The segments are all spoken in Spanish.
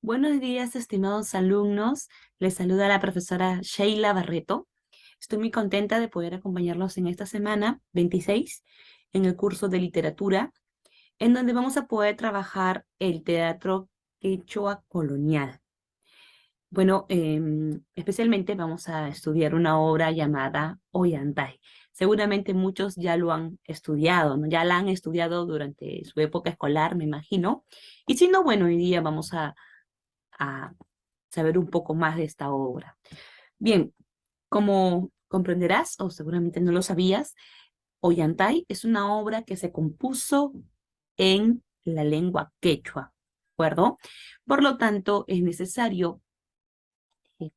Buenos días, estimados alumnos. Les saluda la profesora Sheila Barreto. Estoy muy contenta de poder acompañarlos en esta semana 26 en el curso de literatura, en donde vamos a poder trabajar el teatro quechua colonial. Bueno, especialmente vamos a estudiar una obra llamada Ollantay. Seguramente muchos ya lo han estudiado, ¿no? Ya la han estudiado durante su época escolar, me imagino. Y si no, bueno, hoy día vamos a saber un poco más de esta obra. Bien, como comprenderás, o seguramente no lo sabías, Ollantay es una obra que se compuso en la lengua quechua, ¿de acuerdo? Por lo tanto, es necesario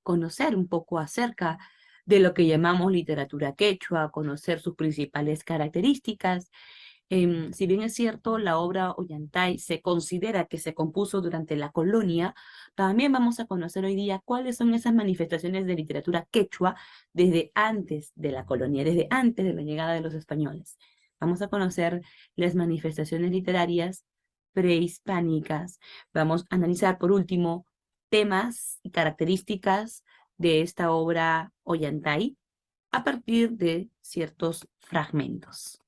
conocer un poco acerca de lo que llamamos literatura quechua, conocer sus principales características. Si bien es cierto, la obra Ollantay se considera que se compuso durante la colonia, también vamos a conocer hoy día cuáles son esas manifestaciones de literatura quechua desde antes de la colonia, desde antes de la llegada de los españoles. Vamos a conocer las manifestaciones literarias prehispánicas. Vamos a analizar, por último, temas y características de esta obra Ollantay a partir de ciertos fragmentos.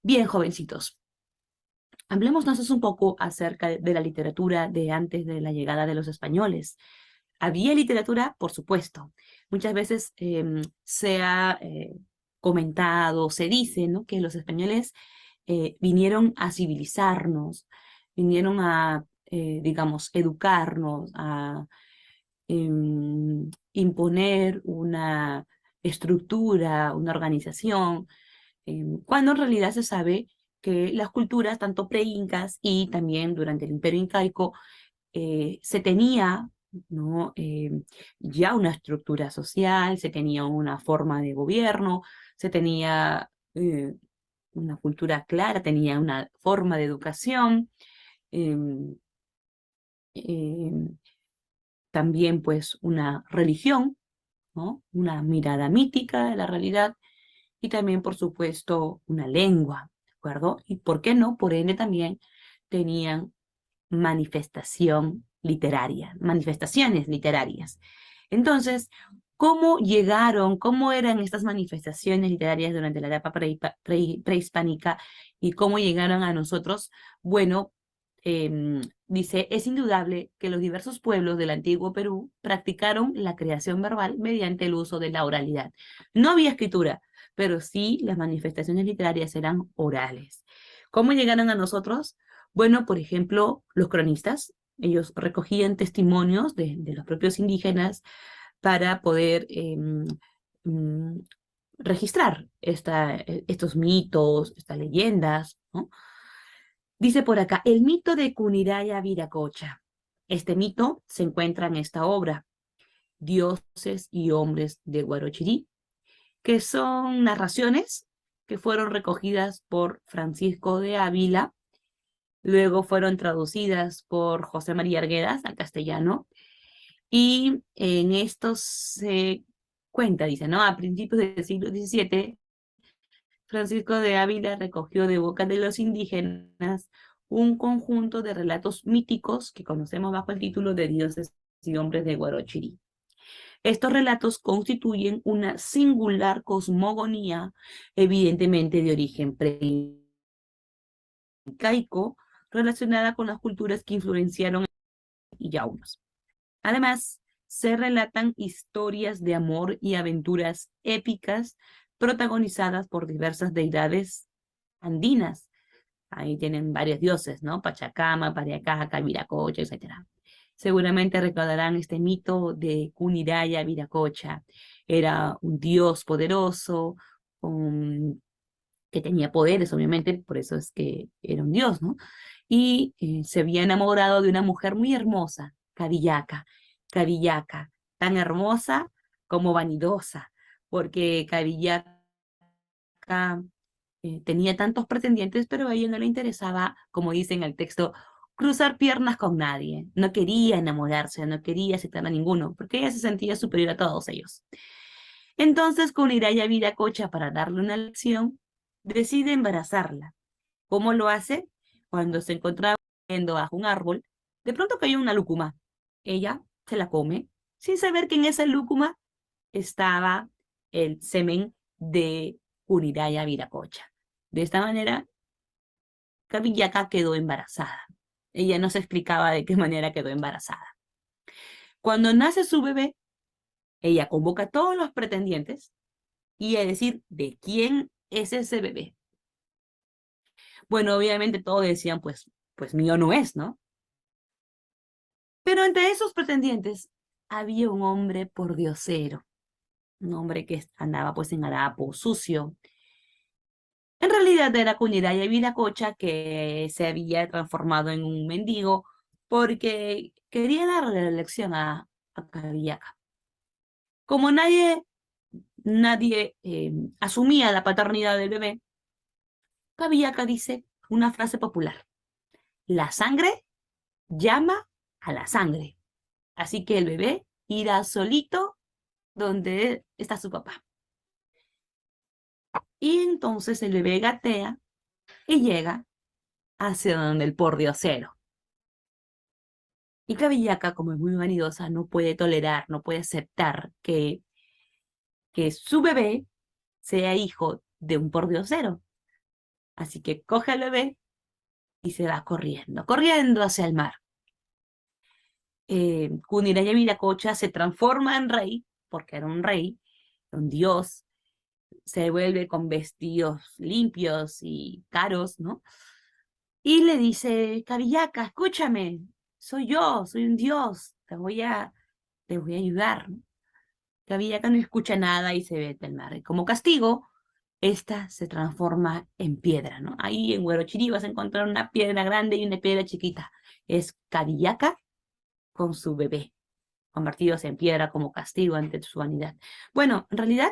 Bien, jovencitos, hablemos nosotros un poco acerca de la literatura de antes de la llegada de los españoles. ¿Había literatura? Por supuesto. Muchas veces se ha comentado, se dice, ¿no?, que los españoles vinieron a civilizarnos, vinieron a, digamos, educarnos, a imponer una estructura, una organización, cuando en realidad se sabe que las culturas, tanto pre-incas y también durante el Imperio Incaico, se tenía, ¿no?, ya una estructura social, se tenía una forma de gobierno, se tenía una cultura clara, tenía una forma de educación, em, em, también pues una religión, ¿no?, una mirada mítica de la realidad y también, por supuesto, una lengua, ¿de acuerdo? Y por qué no, por ende también tenían manifestación literaria, manifestaciones literarias. Entonces, ¿cómo llegaron, cómo eran estas manifestaciones literarias durante la etapa prehispánica y cómo llegaron a nosotros? Bueno, dice, es indudable que los diversos pueblos del antiguo Perú practicaron la creación verbal mediante el uso de la oralidad. No había escritura, pero sí las manifestaciones literarias eran orales. ¿Cómo llegaron a nosotros? Bueno, por ejemplo, los cronistas, ellos recogían testimonios de los propios indígenas para poder mm, registrar estos mitos, estas leyendas, ¿no? Dice por acá, el mito de Cuniraya Viracocha. Este mito se encuentra en esta obra, Dioses y Hombres de Guarochirí, que son narraciones que fueron recogidas por Francisco de Ávila. Luego fueron traducidas por José María Arguedas al castellano y en estos se cuenta, dice, ¿no? A principios del siglo XVII, Francisco de Ávila recogió de boca de los indígenas un conjunto de relatos míticos que conocemos bajo el título de Dioses y Hombres de Guarochirí. Estos relatos constituyen una singular cosmogonía, evidentemente de origen preincaico, relacionada con las culturas que influenciaron y yaunos. Además, se relatan historias de amor y aventuras épicas protagonizadas por diversas deidades andinas. Ahí tienen varios dioses, ¿no? Pachacama, Pariacaca, Viracocha, etc. Seguramente recordarán este mito de Cuniraya Viracocha. Era un dios poderoso, que tenía poderes, obviamente, por eso es que era un dios, ¿no? Y se había enamorado de una mujer muy hermosa, Carillaca, Carillaca, tan hermosa como vanidosa, porque Carillaca tenía tantos pretendientes, pero a ella no le interesaba, como dice en el texto, cruzar piernas con nadie. No quería enamorarse, no quería aceptar a ninguno, porque ella se sentía superior a todos ellos. Entonces, con Iraya Viracocha, para darle una lección, decide embarazarla. ¿Cómo lo hace? Cuando se encontraba viendo bajo un árbol, de pronto cayó una lúcuma. ella se la come sin saber que en esa lúcuma estaba el semen de Kuniraya Viracocha. De esta manera, Cabillaca quedó embarazada. Ella no se explicaba de qué manera quedó embarazada. Cuando nace su bebé, ella convoca a todos los pretendientes y a decir de quién es ese bebé. Bueno, obviamente todos decían, pues mío no es, ¿no? Pero entre esos pretendientes había un hombre pordiosero, un hombre que andaba pues en harapo, sucio. En realidad era Kuniraya Viracocha, que se había transformado en un mendigo porque quería darle la lección a Cabillaca. Como nadie asumía la paternidad del bebé, Cabillaca dice una frase popular: la sangre llama a la sangre. Así que el bebé irá solito donde está su papá. Y entonces el bebé gatea y llega hacia donde el pordiosero. Y Cabillaca, como es muy vanidosa, no puede tolerar, no puede aceptar que su bebé sea hijo de un pordiosero. Así que coge al bebé y se va corriendo, corriendo hacia el mar. Kuniraya Viracocha se transforma en rey, porque era un rey, un dios, se vuelve con vestidos limpios y caros, ¿no? Y le dice: Cabillaca, escúchame, soy yo, soy un dios, te voy a ayudar, ¿no? Cabillaca no escucha nada y se ve del mar. Y como castigo, esta se transforma en piedra, ¿no? Ahí en Huerochirí vas a encontrar una piedra grande y una piedra chiquita. Es Cabillaca con su bebé, convertidos en piedra como castigo ante su vanidad. Bueno, en realidad,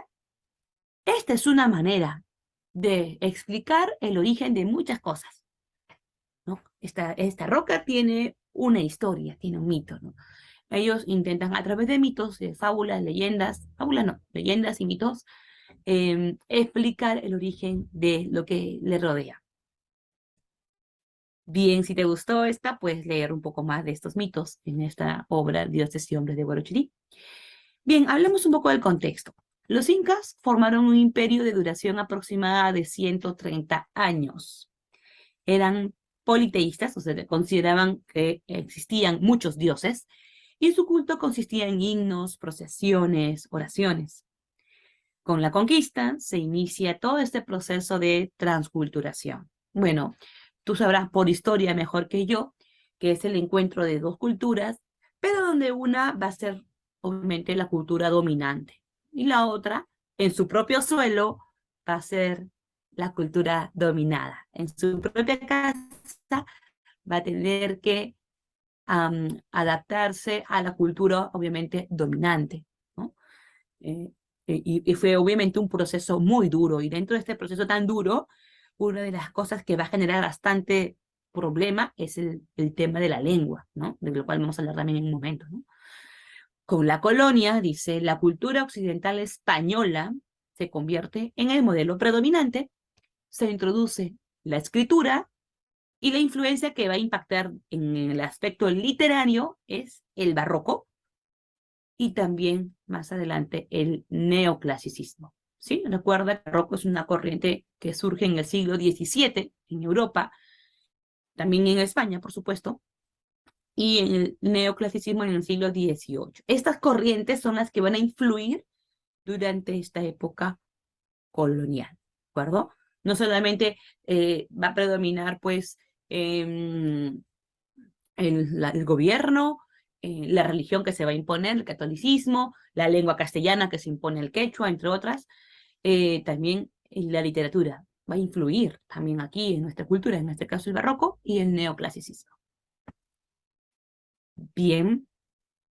esta es una manera de explicar el origen de muchas cosas, ¿no? Esta roca tiene una historia, tiene un mito, ¿no? Ellos intentan a través de mitos, fábulas no, leyendas y mitos, explicar el origen de lo que le rodea. Bien, si te gustó esta, puedes leer un poco más de estos mitos en esta obra Dioses y Hombres de Huarochirí. Bien, hablemos un poco del contexto. Los incas formaron un imperio de duración aproximada de 130 años. Eran politeístas, o sea, consideraban que existían muchos dioses, y su culto consistía en himnos, procesiones, oraciones. Con la conquista se inicia todo este proceso de transculturación. Bueno, tú sabrás por historia mejor que yo que es el encuentro de dos culturas, pero donde una va a ser obviamente la cultura dominante y la otra, en su propio suelo, va a ser la cultura dominada. En su propia casa va a tener que adaptarse a la cultura obviamente dominante, ¿no? Eh, y fue obviamente un proceso muy duro, y dentro de este proceso tan duro, una de las cosas que va a generar bastante problema es el tema de la lengua, ¿no? De lo cual vamos a hablar también en un momento, ¿no? Con la colonia, dice, la cultura occidental española se convierte en el modelo predominante, se introduce la escritura, y la influencia que va a impactar en el aspecto literario es el barroco, y también más adelante el neoclasicismo. ¿Sí? Recuerda que el barroco es una corriente que surge en el siglo XVII en Europa, también en España, por supuesto, y en el neoclasicismo en el siglo XVIII. Estas corrientes son las que van a influir durante esta época colonial, ¿de acuerdo? No solamente va a predominar, pues, el gobierno, la religión que se va a imponer, el catolicismo, la lengua castellana que se impone el quechua, entre otras, también la literatura va a influir también aquí en nuestra cultura, en este caso el barroco y el neoclasicismo. Bien,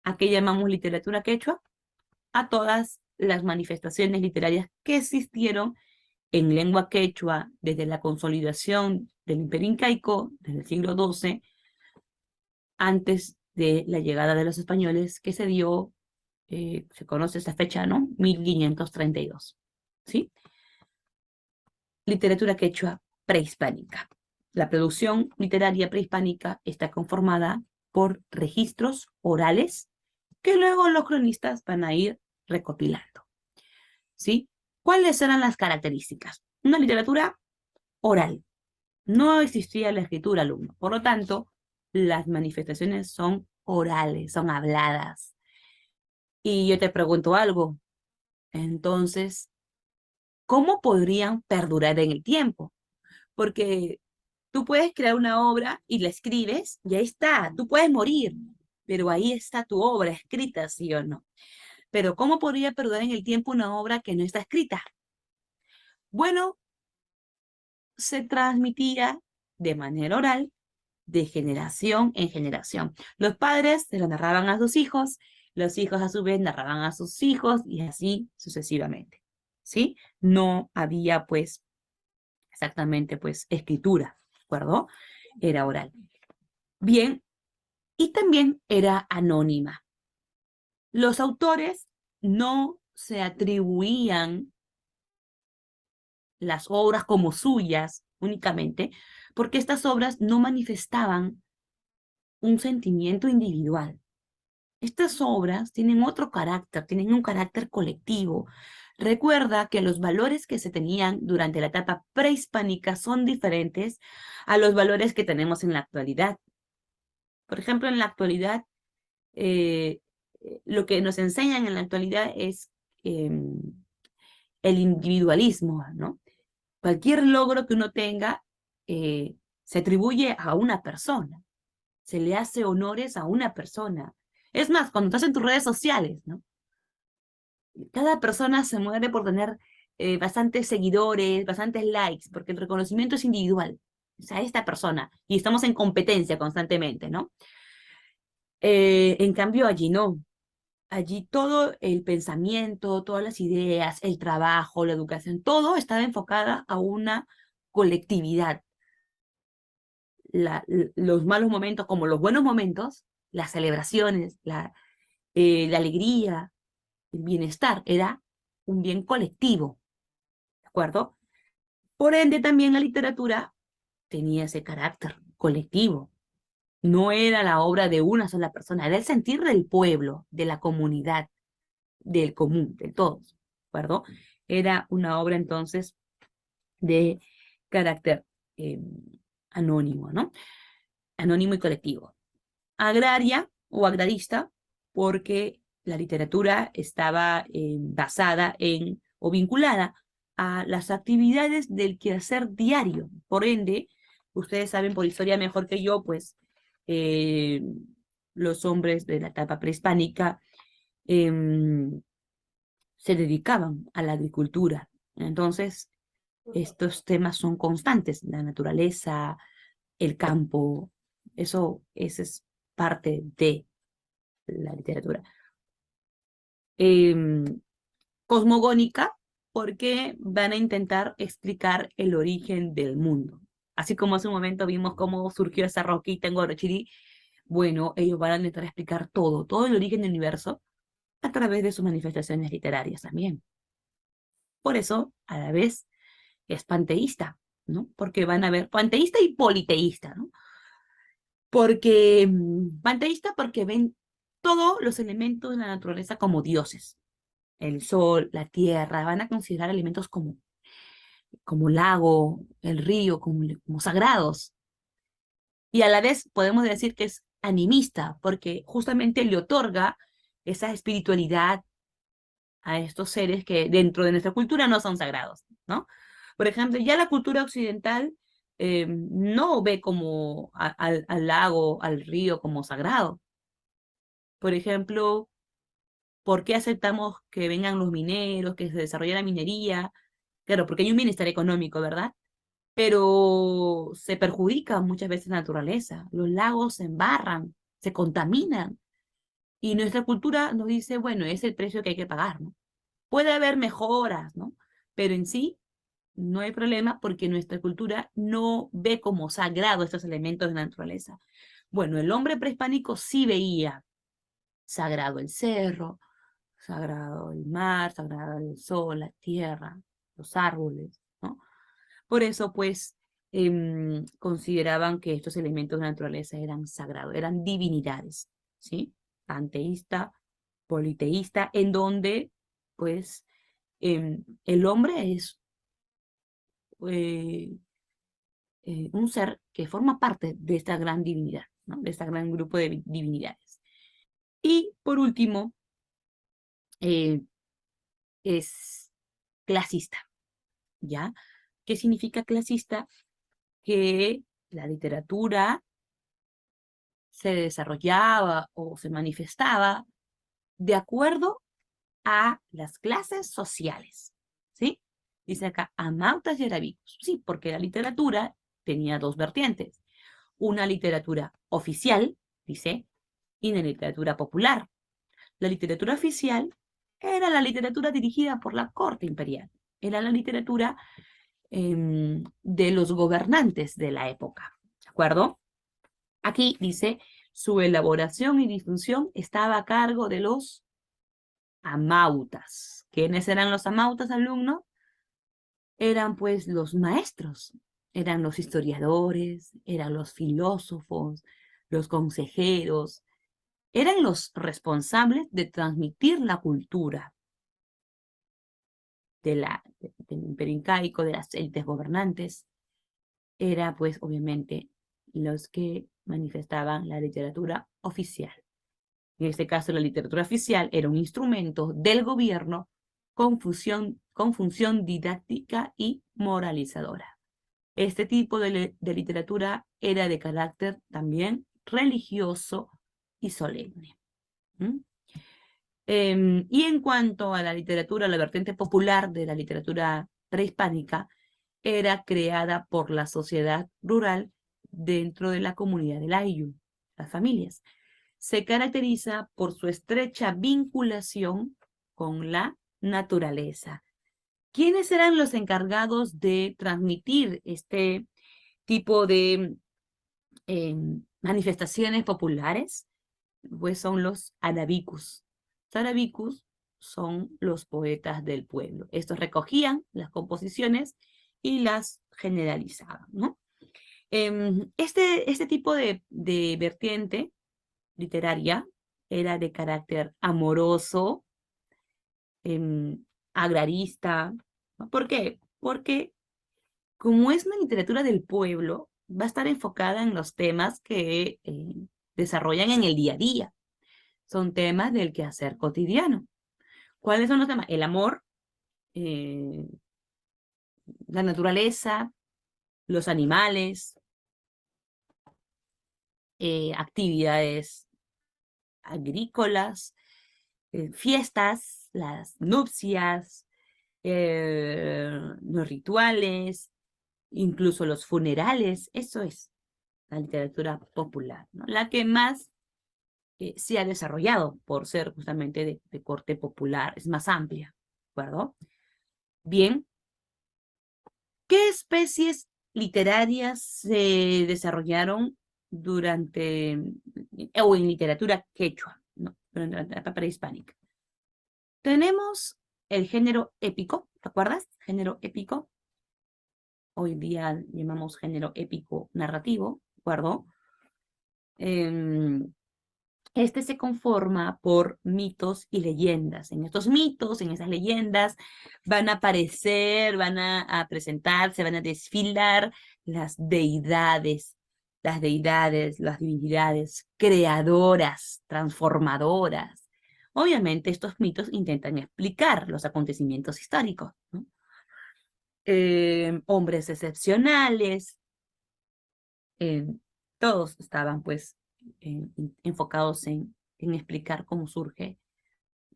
¿a qué llamamos literatura quechua? A todas las manifestaciones literarias que existieron en lengua quechua desde la consolidación del Imperio Incaico, desde el siglo XII, antes de la llegada de los españoles, que se dio, se conoce esta fecha, ¿no? 1532, ¿sí? Literatura quechua prehispánica. La producción literaria prehispánica está conformada por registros orales que luego los cronistas van a ir recopilando, ¿sí? ¿Cuáles eran las características? Una literatura oral. No existía la escritura, alumno. Por lo tanto, las manifestaciones son orales, son habladas. Y yo te pregunto algo, entonces, ¿cómo podrían perdurar en el tiempo? Porque tú puedes crear una obra y la escribes y ahí está, tú puedes morir, pero ahí está tu obra escrita, ¿sí o no? Pero ¿cómo podría perdurar en el tiempo una obra que no está escrita? Bueno, se transmitía de manera oral de generación en generación. Los padres se lo narraban a sus hijos, los hijos a su vez narraban a sus hijos y así sucesivamente, ¿sí? No había pues exactamente pues escritura, ¿de acuerdo? Era oral. Bien, y también era anónima. Los autores no se atribuían las obras como suyas únicamente, porque estas obras no manifestaban un sentimiento individual. Estas obras tienen otro carácter, tienen un carácter colectivo. Recuerda que los valores que se tenían durante la etapa prehispánica son diferentes a los valores que tenemos en la actualidad. Por ejemplo, en la actualidad, eh, lo que nos enseñan en la actualidad es el individualismo, ¿no? Cualquier logro que uno tenga se atribuye a una persona, se le hace honores a una persona. Es más, cuando estás en tus redes sociales, ¿no? Cada persona se muere por tener bastantes seguidores, bastantes likes, porque el reconocimiento es individual. O sea, esta persona, y estamos en competencia constantemente, ¿no? En cambio, allí no. Allí todo el pensamiento, todas las ideas, el trabajo, la educación, todo estaba enfocada a una colectividad. Los malos momentos como los buenos momentos, las celebraciones, la alegría, el bienestar, era un bien colectivo, ¿de acuerdo? Por ende, también la literatura tenía ese carácter colectivo. No era la obra de una sola persona, era el sentir del pueblo, de la comunidad, del común, de todos, ¿de acuerdo? Era una obra entonces de carácter eh, anónimo, ¿no? Anónimo y colectivo. Agraria o agrarista, porque la literatura estaba basada en o vinculada a las actividades del quehacer diario. Por ende, ustedes saben por historia mejor que yo, pues eh, los hombres de la etapa prehispánica se dedicaban a la agricultura. Entonces, estos temas son constantes, la naturaleza, el campo, eso es parte de la literatura. Cosmogónica, porque van a intentar explicar el origen del mundo. Así como hace un momento vimos cómo surgió esa roquita en Guarochirí, bueno, ellos van a intentar explicar todo el origen del universo a través de sus manifestaciones literarias también. Por eso, a la vez, es panteísta, ¿no? Porque van a ver, panteísta y politeísta, ¿no? Porque, panteísta porque ven todos los elementos de la naturaleza como dioses. El sol, la tierra, van a considerar elementos como el lago, el río, como sagrados. Y a la vez podemos decir que es animista, porque justamente le otorga esa espiritualidad a estos seres que dentro de nuestra cultura no son sagrados, ¿no? Por ejemplo, ya la cultura occidental no ve como al lago, al río como sagrado. Por ejemplo, ¿por qué aceptamos que vengan los mineros, que se desarrolle la minería? Claro, porque hay un bienestar económico, ¿verdad? Pero se perjudica muchas veces la naturaleza. Los lagos se embarran, se contaminan. Y nuestra cultura nos dice, bueno, es el precio que hay que pagar, ¿no? Puede haber mejoras, ¿no? Pero en sí no hay problema porque nuestra cultura no ve como sagrado estos elementos de la naturaleza. Bueno, el hombre prehispánico sí veía sagrado el cerro, sagrado el mar, sagrado el sol, la tierra, los árboles, ¿no? Por eso, pues, consideraban que estos elementos de la naturaleza eran sagrados, eran divinidades, ¿sí? Panteísta, politeísta, en donde, pues, el hombre es eh, un ser que forma parte de esta gran divinidad, ¿no? De este gran grupo de divinidades. Y, por último, eh, es clasista, ¿ya? ¿Qué significa clasista? Que la literatura se desarrollaba o se manifestaba de acuerdo a las clases sociales, ¿sí? Dice acá, amautas y arabicus. Sí, porque la literatura tenía dos vertientes. Una literatura oficial, dice, y una literatura popular. La literatura oficial era la literatura dirigida por la corte imperial. Era la literatura de los gobernantes de la época, ¿de acuerdo? Aquí dice, su elaboración y difusión estaba a cargo de los amautas. ¿Quiénes eran los amautas, alumnos? Eran pues los maestros, eran los historiadores, eran los filósofos, los consejeros, eran los responsables de transmitir la cultura del imperio incaico, de las élites gobernantes. Era pues obviamente los que manifestaban la literatura oficial. En este caso, la literatura oficial era un instrumento del gobierno con función didáctica y moralizadora. Este tipo de literatura era de carácter también religioso y solemne. ¿Mm? Y en cuanto a la literatura, la vertiente popular de la literatura prehispánica era creada por la sociedad rural dentro de la comunidad del Ayllu, las familias. Se caracteriza por su estrecha vinculación con la naturaleza. ¿Quiénes eran los encargados de transmitir este tipo de manifestaciones populares? Pues son los arabicus. Los arabicus son los poetas del pueblo. Estos recogían las composiciones y las generalizaban, ¿no? Este tipo de vertiente literaria era de carácter amoroso, agrarista, ¿no? ¿Por qué? Porque como es una literatura del pueblo, va a estar enfocada en los temas que desarrollan en el día a día. Son temas del quehacer cotidiano. ¿Cuáles son los temas? El amor, eh, la naturaleza, los animales, actividades agrícolas, fiestas, las nupcias, los rituales, incluso los funerales. Eso es la literatura popular, ¿no? La que más se ha desarrollado por ser justamente de corte popular, es más amplia, ¿de acuerdo? Bien, ¿qué especies literarias se desarrollaron durante, o en literatura quechua, ¿no? Durante la etapa prehispánica? Tenemos el género épico, ¿te acuerdas? Género épico. Hoy día llamamos género épico narrativo, ¿de acuerdo? Este se conforma por mitos y leyendas. En estos mitos, en esas leyendas, van a aparecer, van a presentarse, van a desfilar las deidades, las divinidades creadoras, transformadoras. Obviamente, estos mitos intentan explicar los acontecimientos históricos, ¿no? Hombres excepcionales, eh, todos estaban pues enfocados en explicar cómo surgen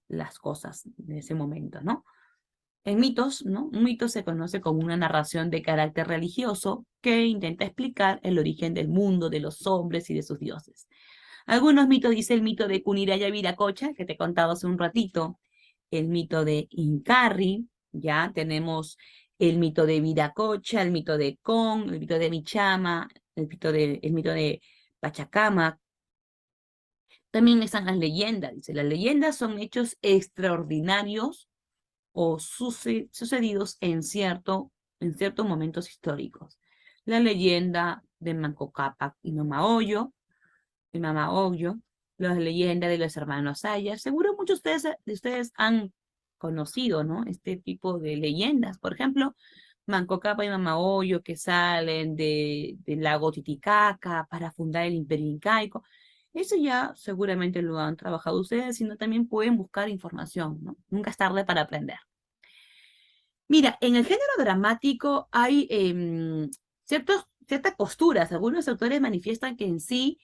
las cosas de ese momento, ¿no? En mitos, ¿no? Un mito se conoce como una narración de carácter religioso que intenta explicar el origen del mundo, de los hombres y de sus dioses. Algunos mitos, dice el mito de Cuniraya Viracocha, que te he contado hace un ratito, el mito de Incarri, ya tenemos el mito de Viracocha, el mito de Con, el mito de Michama, el mito de Pachacamac. También están las leyendas, dice, las leyendas son hechos extraordinarios o sucedidos en ciertos momentos históricos. la leyenda de Manco Cápac y Mama Oyo, las leyendas de los hermanos Sayas. Seguro muchos de ustedes han conocido, ¿no? Este tipo de leyendas. Por ejemplo, Manco Cápac y Mama Oyo que salen del lago Titicaca para fundar el Imperio Incaico. Eso ya seguramente lo han trabajado ustedes, sino también pueden buscar información, ¿no? Nunca es tarde para aprender. Mira, en el género dramático hay ciertas posturas. Algunos autores manifiestan que en sí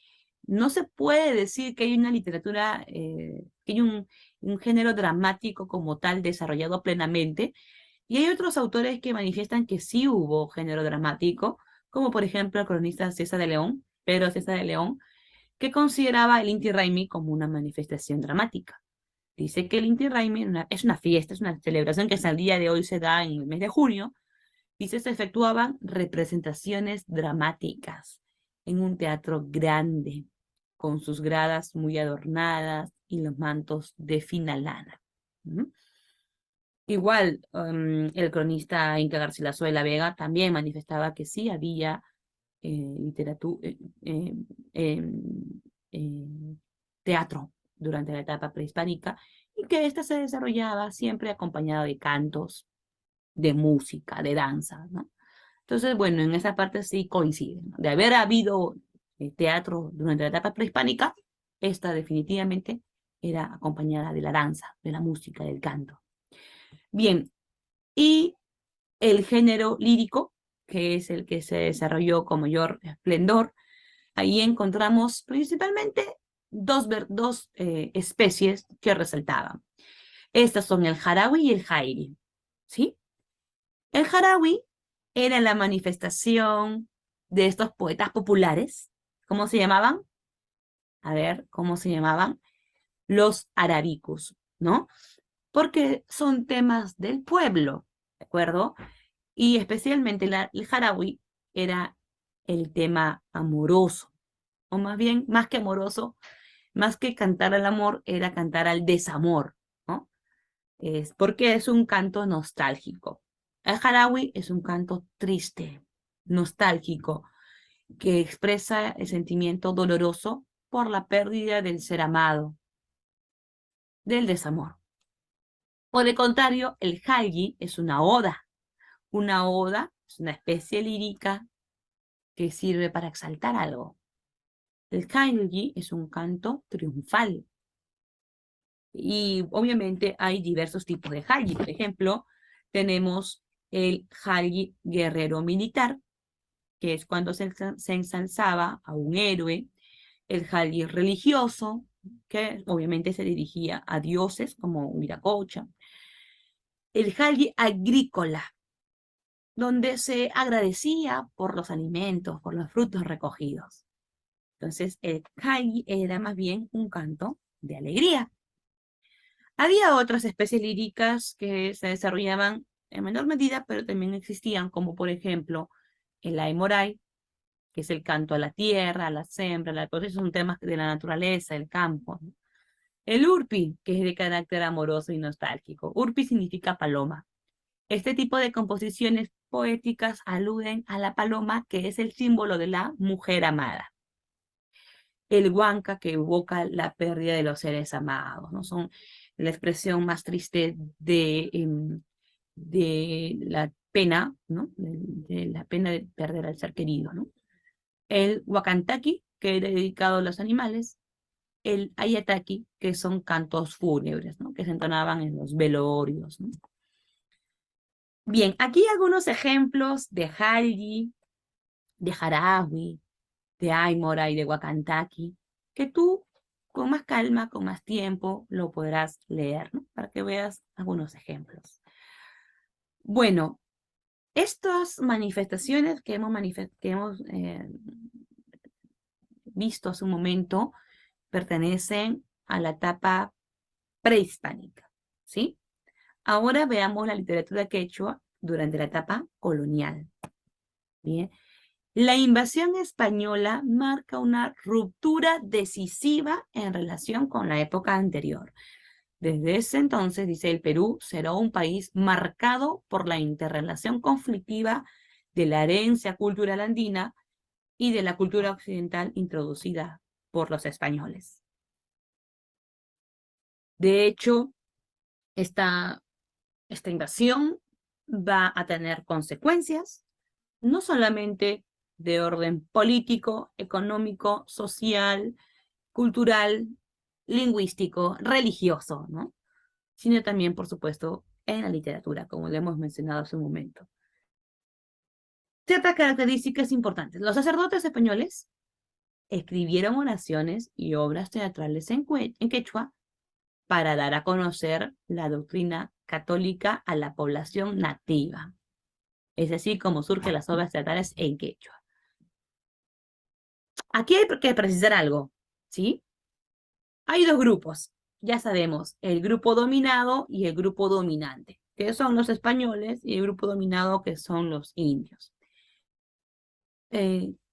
no se puede decir que hay una literatura, que hay un género dramático como tal desarrollado plenamente. Y hay otros autores que manifiestan que sí hubo género dramático, como por ejemplo el cronista César de León, Pedro César de León, que consideraba el Inti Raymi como una manifestación dramática. Dice que el Inti Raymi es una fiesta, es una celebración que hasta el día de hoy se da en el mes de junio. Dice se efectuaban representaciones dramáticas en un teatro grande, con sus gradas muy adornadas y los mantos de fina lana. ¿Mm? Igual, el cronista Inca Garcilaso de la Vega también manifestaba que sí había literatura, teatro durante la etapa prehispánica y que ésta se desarrollaba siempre acompañada de cantos, de música, de danza, ¿no? Entonces, bueno, en esa parte sí coinciden, ¿no? De haber habido teatro durante la etapa prehispánica, esta definitivamente era acompañada de la danza, de la música, del canto. Bien, y el género lírico, que es el que se desarrolló con mayor esplendor, ahí encontramos principalmente dos especies que resaltaban. Estas son el jarawi y el jairi, ¿sí? El jarawi era la manifestación de estos poetas populares. ¿Cómo se llamaban? A ver, ¿cómo se llamaban? Los arabicus, ¿no? Porque son temas del pueblo, ¿de acuerdo? Y especialmente el jarawi era el tema amoroso, o más bien, más que amoroso, más que cantar al amor, era cantar al desamor, ¿no? Es porque es un canto nostálgico. El jarawi es un canto triste, nostálgico, que expresa el sentimiento doloroso por la pérdida del ser amado, del desamor. Por el contrario, el jalgi es una oda. Una oda es una especie lírica que sirve para exaltar algo. El jalgi es un canto triunfal. Y obviamente hay diversos tipos de jalgi. Por ejemplo, tenemos el jalgi guerrero militar, que es cuando se ensalzaba a un héroe. El jalgi religioso, que obviamente se dirigía a dioses como Viracocha. El jalgi agrícola, donde se agradecía por los alimentos, por los frutos recogidos. Entonces, el jalgi era más bien un canto de alegría. Había otras especies líricas que se desarrollaban en menor medida, pero también existían, como por ejemplo el Aimoray, que es el canto a la tierra, a la siembra, esos son temas de la naturaleza, el campo, ¿no? El Urpi, que es de carácter amoroso y nostálgico. Urpi significa paloma. Este tipo de composiciones poéticas aluden a la paloma, que es el símbolo de la mujer amada. El huanca, que evoca la pérdida de los seres amados, ¿no? Son la expresión más triste de la pena, ¿no? De la pena de perder al ser querido, ¿no? El huacantaqui, que era dedicado a los animales. El ayataki, que son cantos fúnebres, ¿no? Que se entonaban en los velorios, ¿no? Bien, aquí algunos ejemplos de jalgi, de jarawi, de aymora y de huacantaqui, que tú con más calma, con más tiempo, lo podrás leer, ¿no? Para que veas algunos ejemplos. Bueno, estas manifestaciones que hemos visto hace un momento pertenecen a la etapa prehispánica, ¿sí? Ahora veamos la literatura quechua durante la etapa colonial. Bien. La invasión española marca una ruptura decisiva en relación con la época anterior. Desde ese entonces, dice, el Perú será un país marcado por la interrelación conflictiva de la herencia cultural andina y de la cultura occidental introducida por los españoles. De hecho, esta invasión va a tener consecuencias, no solamente de orden político, económico, social, cultural, lingüístico, religioso, ¿no? Sino también, por supuesto, en la literatura, como le hemos mencionado hace un momento. Ciertas características importantes. Los sacerdotes españoles escribieron oraciones y obras teatrales en quechua para dar a conocer la doctrina católica a la población nativa. Es así como surgen las obras teatrales en quechua. Aquí hay que precisar algo, ¿sí? Hay dos grupos, ya sabemos, el grupo dominado y el grupo dominante, que son los españoles, y el grupo dominado, que son los indios.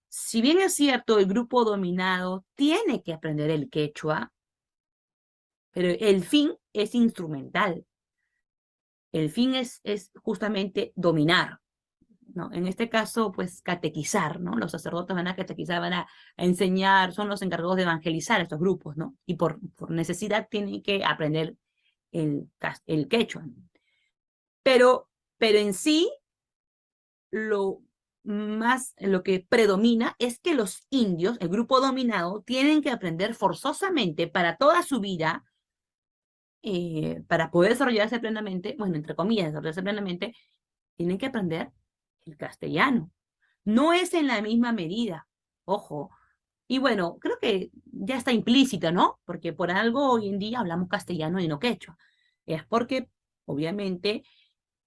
Si bien es cierto, el grupo dominado tiene que aprender el quechua, pero el fin es instrumental. El fin es justamente dominar, ¿no? En este caso, pues catequizar, ¿no? Los sacerdotes van a catequizar, van a enseñar, son los encargados de evangelizar a estos grupos, ¿no? Y por necesidad tienen que aprender el quechua. Pero en sí, lo que predomina es que los indios, el grupo dominado, tienen que aprender forzosamente para toda su vida, para poder desarrollarse plenamente, bueno, entre comillas, desarrollarse plenamente, tienen que aprender el castellano. No es en la misma medida, ojo. Y bueno, creo que ya está implícito, ¿no? Porque por algo hoy en día hablamos castellano y no quechua. Es porque, obviamente,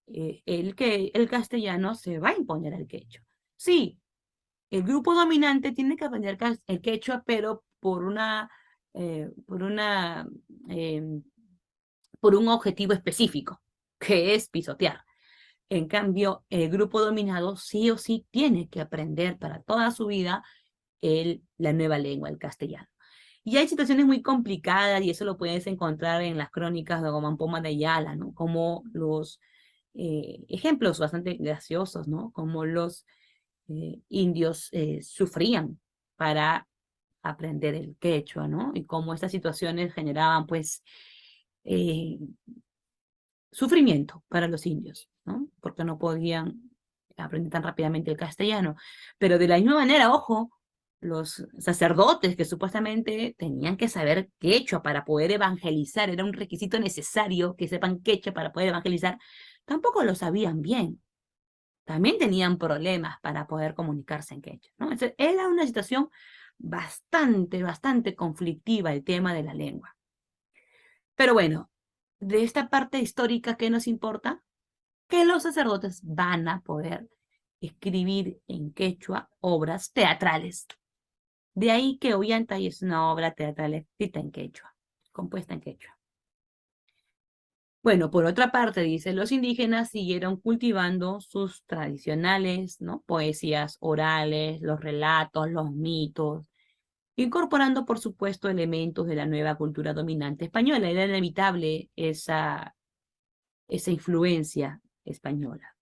el castellano se va a imponer al quechua. Sí, el grupo dominante tiene que aprender el quechua, pero eh, por una, em, por un objetivo específico, que es pisotear. En cambio, el grupo dominado sí o sí tiene que aprender para toda su vida la nueva lengua, el castellano. Y hay situaciones muy complicadas, y eso lo puedes encontrar en las crónicas de Poma de Ayala, ¿no? Como los ejemplos bastante graciosos, ¿no? Como los indios sufrían para aprender el quechua, ¿no? Y cómo estas situaciones generaban, pues, eh, sufrimiento para los indios, ¿no? Porque no podían aprender tan rápidamente el castellano. Pero de la misma manera, ojo, los sacerdotes que supuestamente tenían que saber quechua para poder evangelizar, era un requisito necesario que sepan quechua para poder evangelizar, tampoco lo sabían bien. También tenían problemas para poder comunicarse en quechua, ¿no? Entonces, era una situación bastante conflictiva el tema de la lengua. Pero bueno, de esta parte histórica, ¿qué nos importa? Que los sacerdotes van a poder escribir en quechua obras teatrales. De ahí que Ollantay es una obra teatral escrita en quechua, compuesta en quechua. Bueno, por otra parte, dice, los indígenas siguieron cultivando sus tradicionales, ¿no? Poesías orales, los relatos, los mitos, incorporando, por supuesto, elementos de la nueva cultura dominante española. Era inevitable esa influencia española.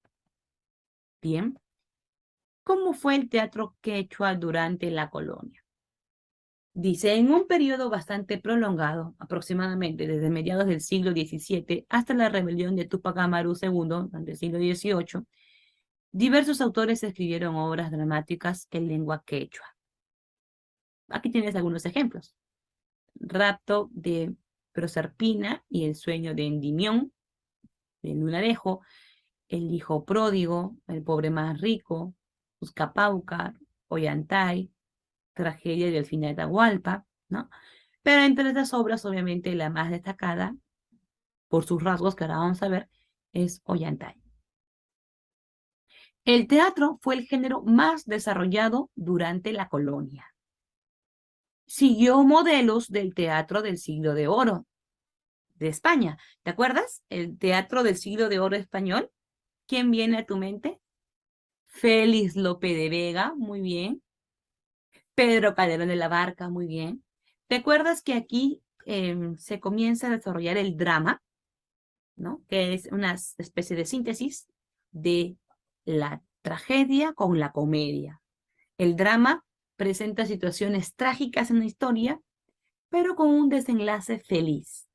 Bien. ¿Cómo fue el teatro quechua durante la colonia? Dice, en un periodo bastante prolongado, aproximadamente desde mediados del siglo XVII hasta la rebelión de Túpac Amaru II, durante el siglo XVIII, diversos autores escribieron obras dramáticas en lengua quechua. Aquí tienes algunos ejemplos. Rapto de Proserpina y el sueño de Endimión, de Lunarejo, El hijo pródigo, El pobre más rico, Uzcapaucar, Ollantay, Tragedia del final de Atahualpa, ¿no? Pero entre estas obras, obviamente, la más destacada, por sus rasgos que ahora vamos a ver, es Ollantay. El teatro fue el género más desarrollado durante la colonia. Siguió modelos del teatro del siglo de oro de España. ¿Te acuerdas? El teatro del siglo de oro español. ¿Quién viene a tu mente? Félix Lope de Vega, muy bien. Pedro Calderón de la Barca, muy bien. ¿Te acuerdas que aquí se comienza a desarrollar el drama, ¿no? Que es una especie de síntesis de la tragedia con la comedia. El drama presenta situaciones trágicas en la historia, pero con un desenlace feliz.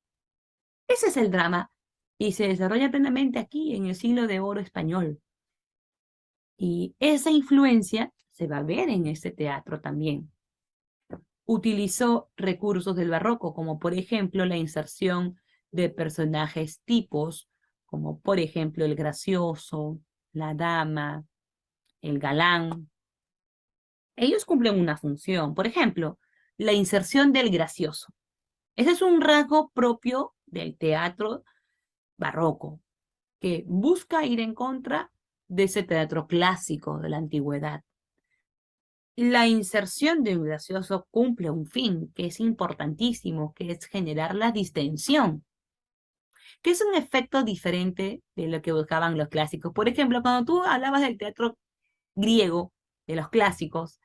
Ese es el drama y se desarrolla plenamente aquí en el siglo de oro español. Y esa influencia se va a ver en este teatro también. Utilizó recursos del barroco, como por ejemplo la inserción de personajes tipos, como por ejemplo el gracioso, la dama, el galán. Ellos cumplen una función. Por ejemplo, la inserción del gracioso. Ese es un rasgo propio del teatro barroco, que busca ir en contra de ese teatro clásico de la antigüedad. La inserción de un gracioso cumple un fin que es importantísimo, que es generar la distensión, que es un efecto diferente de lo que buscaban los clásicos. Por ejemplo, cuando tú hablabas del teatro griego, de los clásicos,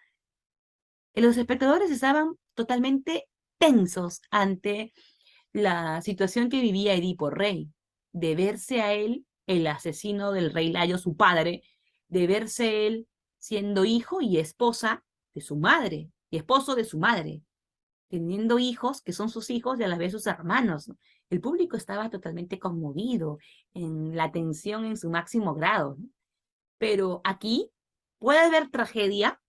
los espectadores estaban totalmente tensos ante la situación que vivía Edipo Rey, de verse a él, el asesino del rey Layo, su padre, de verse él siendo hijo y esposa de su madre, y esposo de su madre, teniendo hijos que son sus hijos y a la vez sus hermanos. El público estaba totalmente conmovido, en la tensión en su máximo grado. Pero aquí puede haber tragedia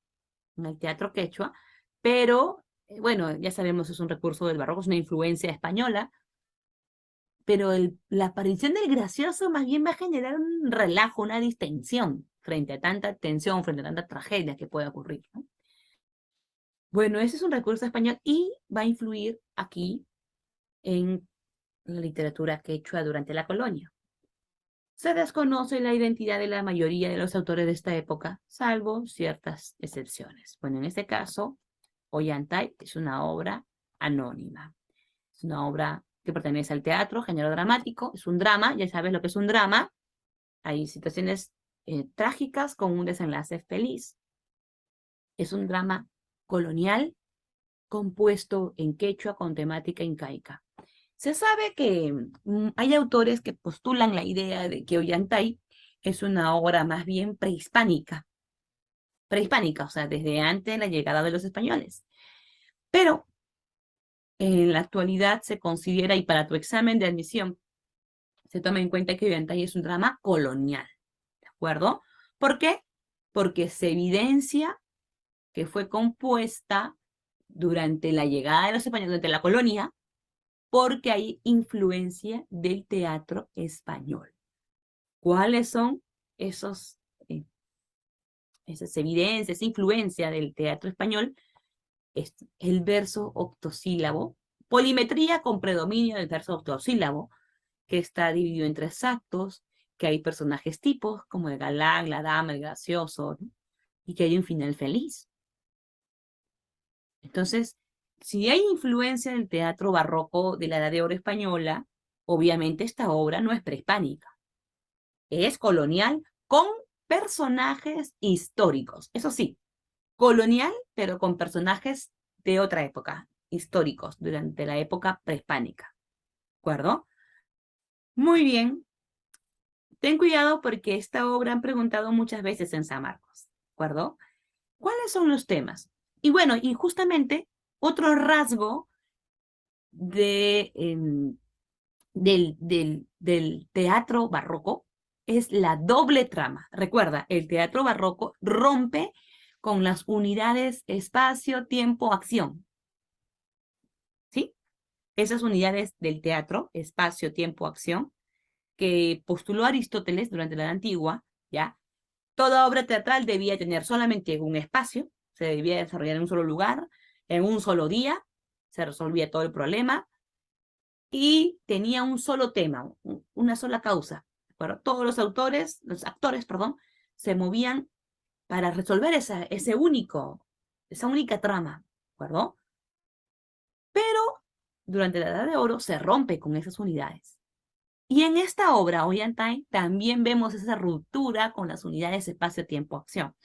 en el teatro quechua, pero bueno, ya sabemos, es un recurso del barroco, es una influencia española, pero la aparición del gracioso más bien va a generar un relajo, una distensión frente a tanta tensión, frente a tanta tragedia que puede ocurrir, ¿no? Bueno, ese es un recurso español y va a influir aquí en la literatura quechua durante la colonia. Se desconoce la identidad de la mayoría de los autores de esta época, salvo ciertas excepciones. Bueno, en este caso, Ollantay es una obra anónima. Es una obra que pertenece al teatro, género dramático, es un drama, ya sabes lo que es un drama. Hay situaciones trágicas con un desenlace feliz. Es un drama colonial compuesto en quechua con temática incaica. Se sabe que hay autores que postulan la idea de que Ollantay es una obra más bien prehispánica, o sea, desde antes de la llegada de los españoles. Pero en la actualidad se considera, y para tu examen de admisión, se toma en cuenta que Ollantay es un drama colonial, ¿de acuerdo? ¿Por qué? Porque se evidencia que fue compuesta durante la llegada de los españoles, durante la colonia, porque hay influencia del teatro español. ¿Cuáles son esos, esas evidencias, esa influencia del teatro español? Es el verso octosílabo, polimetría con predominio del verso octosílabo, que está dividido en tres actos, que hay personajes tipos, como el galán, la dama, el gracioso, ¿no? Y que hay un final feliz. Entonces, si hay influencia del teatro barroco de la Edad de Oro española, obviamente esta obra no es prehispánica, es colonial con personajes históricos. Eso sí, colonial, pero con personajes de otra época, históricos, durante la época prehispánica. ¿De acuerdo? Muy bien. Ten cuidado porque esta obra han preguntado muchas veces en San Marcos. ¿De acuerdo? ¿Cuáles son los temas? Y bueno, y justamente otro rasgo de, del teatro barroco es la doble trama. Recuerda, el teatro barroco rompe con las unidades espacio, tiempo, acción. ¿Sí? Esas unidades del teatro, espacio, tiempo, acción, que postuló Aristóteles durante la Edad Antigua, ¿ya? Toda obra teatral debía tener solamente un espacio, se debía desarrollar en un solo lugar, en un solo día, se resolvía todo el problema, y tenía un solo tema, una sola causa. ¿De todos los actores, perdón, se movían para resolver esa única trama, ¿de acuerdo? Pero durante la Edad de Oro se rompe con esas unidades. Y en esta obra, Ollantay, también vemos esa ruptura con las unidades espacio-tiempo-acción.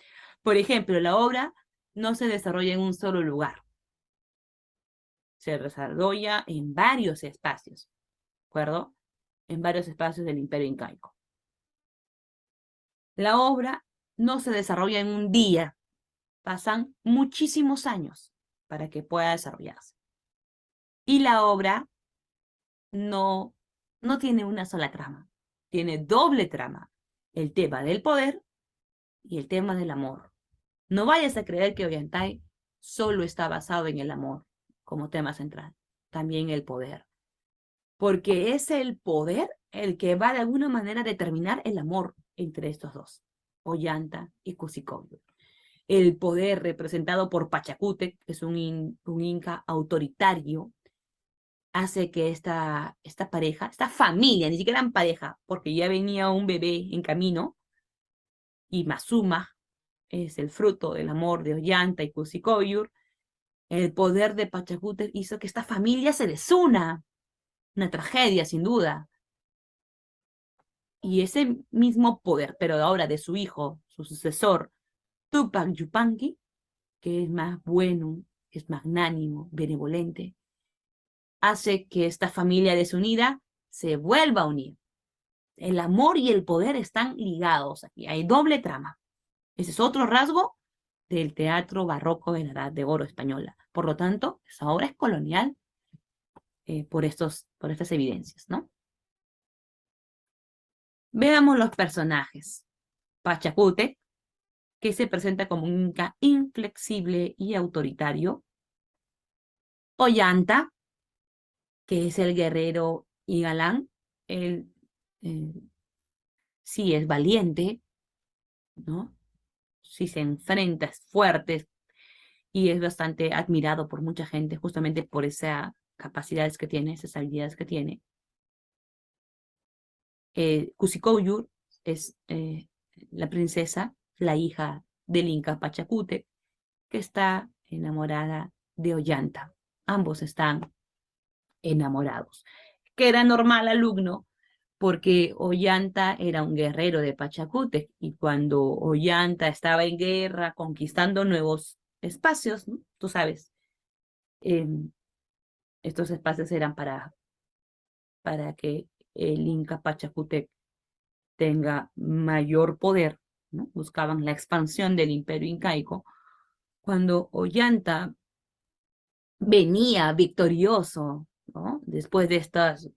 Por ejemplo, la obra no se desarrolla en un solo lugar, se desarrolla en varios espacios, ¿de acuerdo? En varios espacios del Imperio Incaico. La obra no se desarrolla en un día, pasan muchísimos años para que pueda desarrollarse. Y la obra no, no tiene una sola trama, tiene doble trama, el tema del poder y el tema del amor. No vayas a creer que Ollantay solo está basado en el amor como tema central, también el poder, porque es el poder el que va de alguna manera a determinar el amor entre estos dos, Ollanta y Cusicóyolo. El poder representado por Pachacútec, que es un inca autoritario, hace que esta pareja, esta familia, ni siquiera eran pareja, porque ya venía un bebé en camino, y Mazuma es el fruto del amor de Ollanta y Cusicóyolo. El poder de Pachacútec hizo que esta familia se desuna, una tragedia sin duda. Y ese mismo poder, pero ahora de su hijo, su sucesor, Tupac Yupanqui, que es más bueno, es magnánimo, benevolente, hace que esta familia desunida se vuelva a unir. El amor y el poder están ligados aquí, hay doble trama. Ese es otro rasgo del teatro barroco de la Edad de Oro española. Por lo tanto, esa obra es colonial por estas evidencias, ¿no? Veamos los personajes. Pachacútec, que se presenta como un inca inflexible y autoritario. Ollanta, que es el guerrero y galán. Él eh, sí es valiente, ¿no? Sí se enfrenta, es fuerte y es bastante admirado por mucha gente justamente por esas capacidades que tiene, esas habilidades que tiene. Cusicóyur es la princesa, la hija del inca Pachacútec, que está enamorada de Ollanta. Ambos están enamorados. Que era normal alumno porque Ollanta era un guerrero de Pachacútec y cuando Ollanta estaba en guerra conquistando nuevos espacios, ¿no? Tú sabes, eh, estos espacios eran para que el Inca Pachacútec tenga mayor poder, ¿no? Buscaban la expansión del imperio incaico. Cuando Ollanta venía victorioso, ¿no? Después de estas,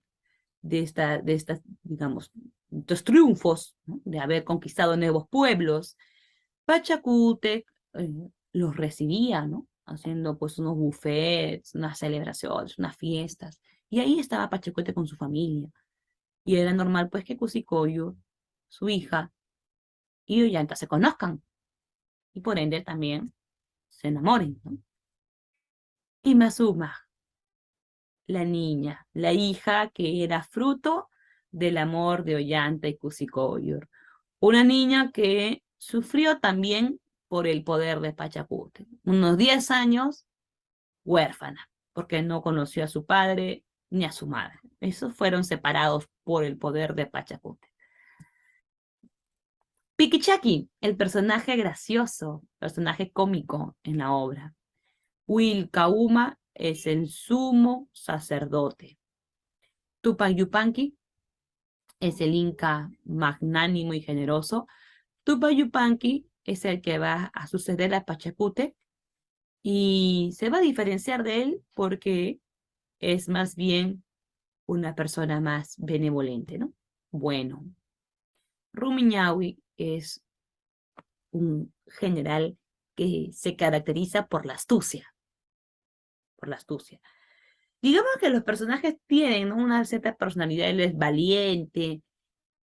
digamos, estos triunfos, ¿no? De haber conquistado nuevos pueblos, Pachacútec los recibía, ¿no? Haciendo pues unos buffets, unas celebraciones, unas fiestas. Y ahí estaba Pachacútec con su familia. Y era normal pues que Cusicoyo, su hija, y Ollanta se conozcan. Y por ende también se enamoren, ¿no? Y Mazuma, la niña, la hija que era fruto del amor de Ollanta y Cusicoyor. Una niña que sufrió también por el poder de Pachacútec. Unos 10 años, huérfana, porque no conoció a su padre ni a su madre. Esos fueron separados por el poder de Pachacútec. Piquichaki, el personaje gracioso, personaje cómico en la obra. Wilcauma es el sumo sacerdote. Tupac Yupanqui es el inca magnánimo y generoso. Tupac Yupanqui es el que va a suceder a Pachacútec y se va a diferenciar de él porque es más bien una persona más benevolente, ¿no? Bueno, Rumiñahui es un general que se caracteriza por la astucia, por la astucia. Digamos que los personajes tienen, ¿no? Una cierta personalidad. Él es valiente,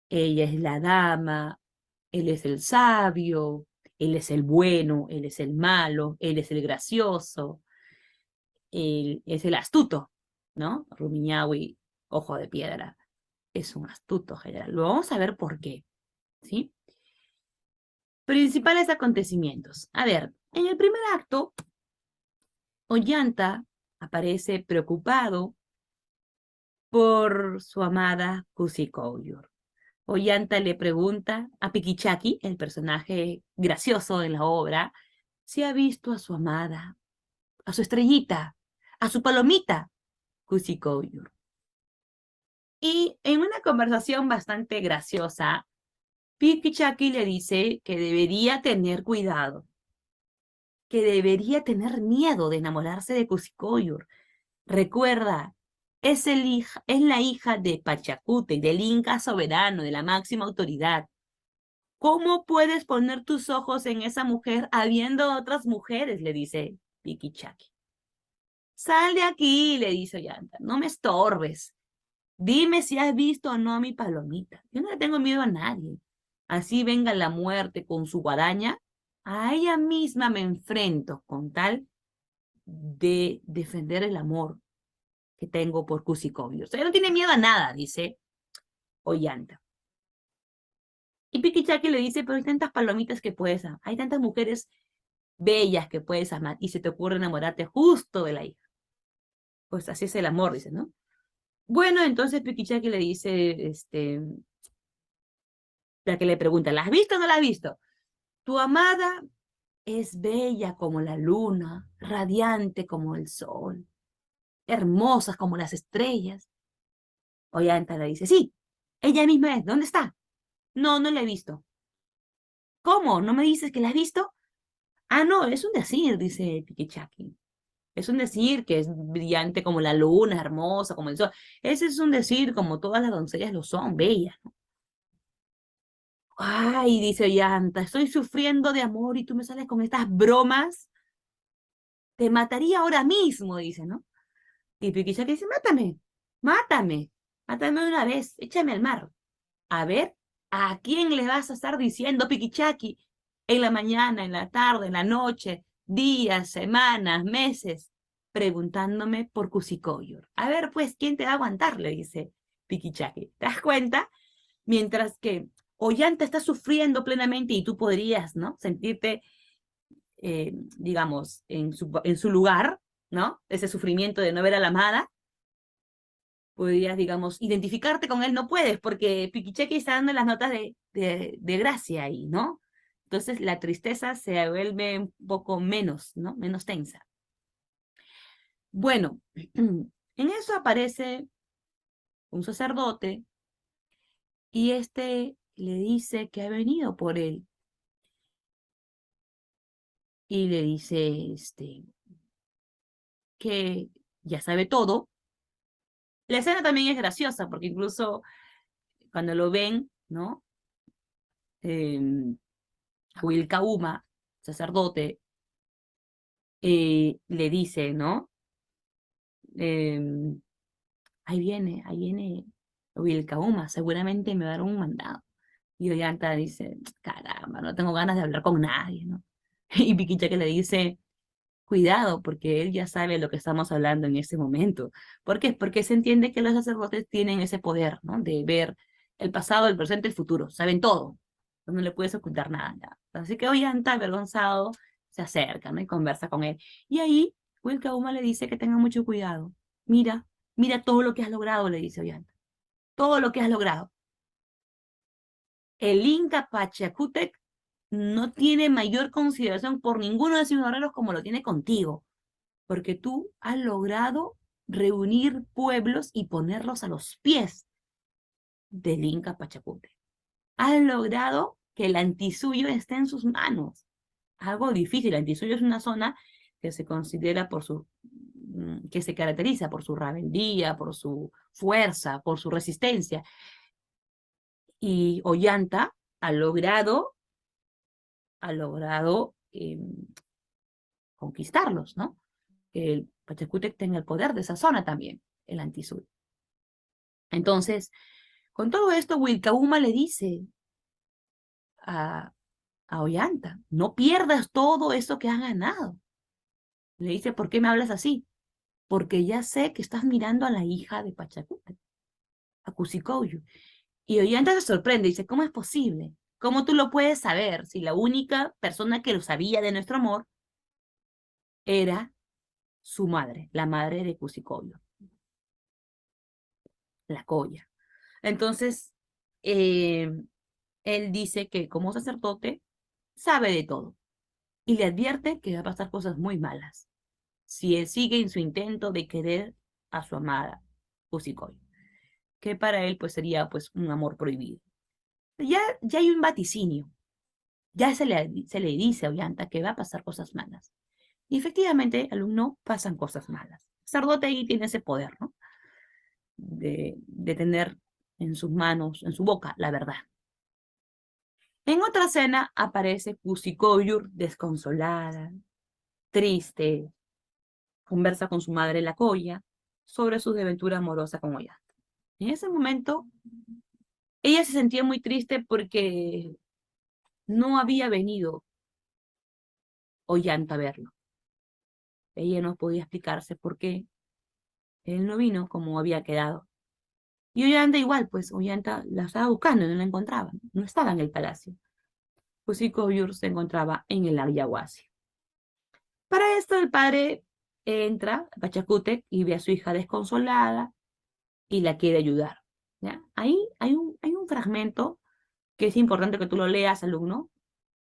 ella es la dama, él es el sabio, él es el bueno, él es el malo, él es el gracioso, él es el astuto, ¿no? Rumiñahui, ojo de piedra, es un astuto general. Lo vamos a ver por qué, ¿sí? Principales acontecimientos. A ver, en el primer acto, Ollanta aparece preocupado por su amada Kusikoyor. Ollanta le pregunta a Piquichaki, el personaje gracioso de la obra, si ha visto a su amada, a su estrellita, a su palomita, Kusikoyor. Y en una conversación bastante graciosa, Piquichaki le dice que debería tener cuidado, que debería tener miedo de enamorarse de Cuscoyor. Recuerda, es la hija de Pachacútec, del Inca soberano, de la máxima autoridad. ¿Cómo puedes poner tus ojos en esa mujer habiendo otras mujeres? Le dice Piquichaki. Sal de aquí, le dice Ollanta, no me estorbes. Dime si has visto o no a mi palomita. Yo no le tengo miedo a nadie. Así venga la muerte con su guadaña, a ella misma me enfrento con tal de defender el amor que tengo por Cusicovio. O sea, ella no tiene miedo a nada, dice Ollanta. Y Piquichaki le dice, pero hay tantas palomitas que puedes amar, hay tantas mujeres bellas que puedes amar y se te ocurre enamorarte justo de la hija. Pues así es el amor, dice, ¿no? Bueno, entonces Piquichaki le dice, la que le pregunta, ¿la has visto o no la has visto? Tu amada es bella como la luna, radiante como el sol, hermosa como las estrellas. Ollanta le dice, sí, ella misma es, ¿dónde está? No, no la he visto. ¿Cómo? ¿No me dices que la has visto? Ah, no, es un decir, dice Piquichaki. Es un decir que es brillante como la luna, hermosa como el sol. Ese es un decir como todas las doncellas lo son, bellas. Ay, dice Ollanta, estoy sufriendo de amor y tú me sales con estas bromas. Te mataría ahora mismo, dice, ¿no? Y Piquichaki dice, mátame, mátame, mátame de una vez, échame al mar. A ver, ¿a quién le vas a estar diciendo, Piquichaki? En la mañana, en la tarde, en la noche, días, semanas, meses, preguntándome por Cusicoyor. A ver, pues, ¿quién te va a aguantar? Le dice Piquichaki. ¿Te das cuenta? Mientras que Ollanta está sufriendo plenamente y tú podrías, ¿no? Sentirte, digamos, en su lugar, ¿no? Ese sufrimiento de no ver a la amada, podrías, digamos, identificarte con él, no puedes, porque Piquichaki está dando las notas de gracia ahí, ¿no? Entonces la tristeza se vuelve un poco menos, ¿no? Menos tensa. Bueno, en eso aparece un sacerdote y este le dice que ha venido por él y le dice, que ya sabe todo. La escena también es graciosa porque incluso cuando lo ven, ¿no? A Wilcauma, sacerdote, le dice, ¿no? Em, ahí viene Wilcauma, seguramente me va a dar un mandado. Y Ollanta dice, caramba, no tengo ganas de hablar con nadie, ¿no? Y Piquicha que le dice, cuidado, porque él ya sabe lo que estamos hablando en este momento. ¿Por qué? Porque se entiende que los sacerdotes tienen ese poder, ¿no? De ver el pasado, el presente, el futuro. Saben todo. No le puedes ocultar nada. Ya. Así que Ollanta, avergonzado, se acerca, ¿no? Y conversa con él. Y ahí, Wilcauma le dice que tenga mucho cuidado. Mira, mira todo lo que has logrado, le dice Ollanta. Todo lo que has logrado. El Inca Pachacútec no tiene mayor consideración por ninguno de sus guerreros como lo tiene contigo, porque tú has logrado reunir pueblos y ponerlos a los pies del Inca Pachacútec. Has logrado que el Antisuyo esté en sus manos. Algo difícil. El Antisuyo es una zona que se considera que se caracteriza por su rebeldía, por su fuerza, por su resistencia. Y Ollanta ha logrado conquistarlos, ¿no? Que el Pachacútec tenga el poder de esa zona también, el Antisur. Entonces, con todo esto, Wilcauma le dice a, a Ollanta, no pierdas todo eso que has ganado. Le dice, ¿por qué me hablas así? Porque ya sé que estás mirando a la hija de Pachacútec, a Cusicouyu. Y Ollanta se sorprende, dice, ¿cómo es posible? ¿Cómo tú lo puedes saber si la única persona que lo sabía de nuestro amor era su madre, la madre de Cusicouyu, la Coya? Entonces, eh, él dice que como sacerdote sabe de todo y le advierte que va a pasar cosas muy malas si él sigue en su intento de querer a su amada Usikoy, que para él pues sería pues un amor prohibido. ya hay un vaticinio. Ya se le dice a Ollanta que va a pasar cosas malas. Y efectivamente, alumno, pasan cosas malas. Sardótegui tiene ese poder, ¿no? De tener en sus manos, en su boca, la verdad. En otra escena aparece Cusicóyur desconsolada, triste, conversa con su madre la Colla sobre su desventura amorosa con Ollanta. En ese momento, ella se sentía muy triste porque no había venido Ollanta a verlo. Ella no podía explicarse por qué él no vino como había quedado. Y Ollanta igual, pues Ollanta la estaba buscando y no la encontraba. No estaba en el palacio. Cusicóyur se encontraba en el Ayahuasca. Para esto el padre entra a Pachacútec y ve a su hija desconsolada y la quiere ayudar. ¿Ya? Ahí hay un fragmento que es importante que tú lo leas, alumno,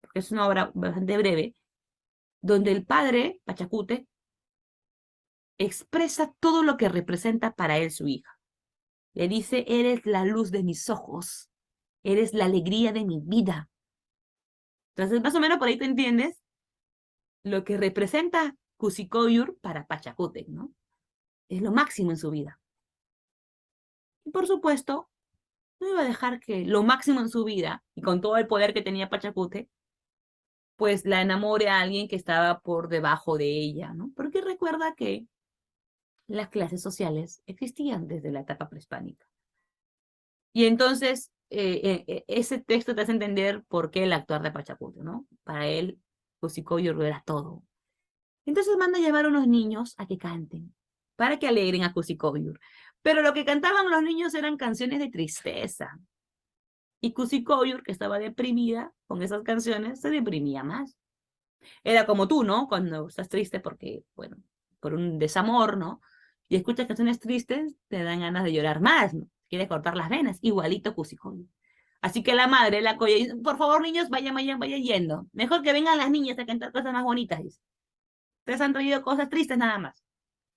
porque es una obra bastante breve, donde el padre, Pachacútec, expresa todo lo que representa para él su hija. Le dice, eres la luz de mis ojos, eres la alegría de mi vida. Entonces, más o menos por ahí te entiendes lo que representa Cusicóyur para Pachacútec, ¿no? Es lo máximo en su vida. Y por supuesto, no iba a dejar que lo máximo en su vida, y con todo el poder que tenía Pachacútec, pues la enamore a alguien que estaba por debajo de ella, ¿no? Porque recuerda que las clases sociales existían desde la etapa prehispánica. Y entonces, ese texto te hace entender por qué el actuar de Pachacútec, ¿no? Para él, Cusicóyur lo era todo. Entonces manda a llamar a unos niños a que canten, para que alegren a Cusicóyur. Pero lo que cantaban los niños eran canciones de tristeza. Y Cusicóyur, que estaba deprimida con esas canciones, se deprimía más. Era como tú, ¿no? Cuando estás triste porque, bueno, por un desamor, ¿no? Y escuchas canciones tristes, te dan ganas de llorar más, ¿no? Quieres cortar las venas, igualito Cusicóyur. Así que la madre, la Colla, dice, por favor, niños, vayan yendo. Mejor que vengan las niñas a cantar cosas más bonitas, dice. Ustedes han traído cosas tristes nada más.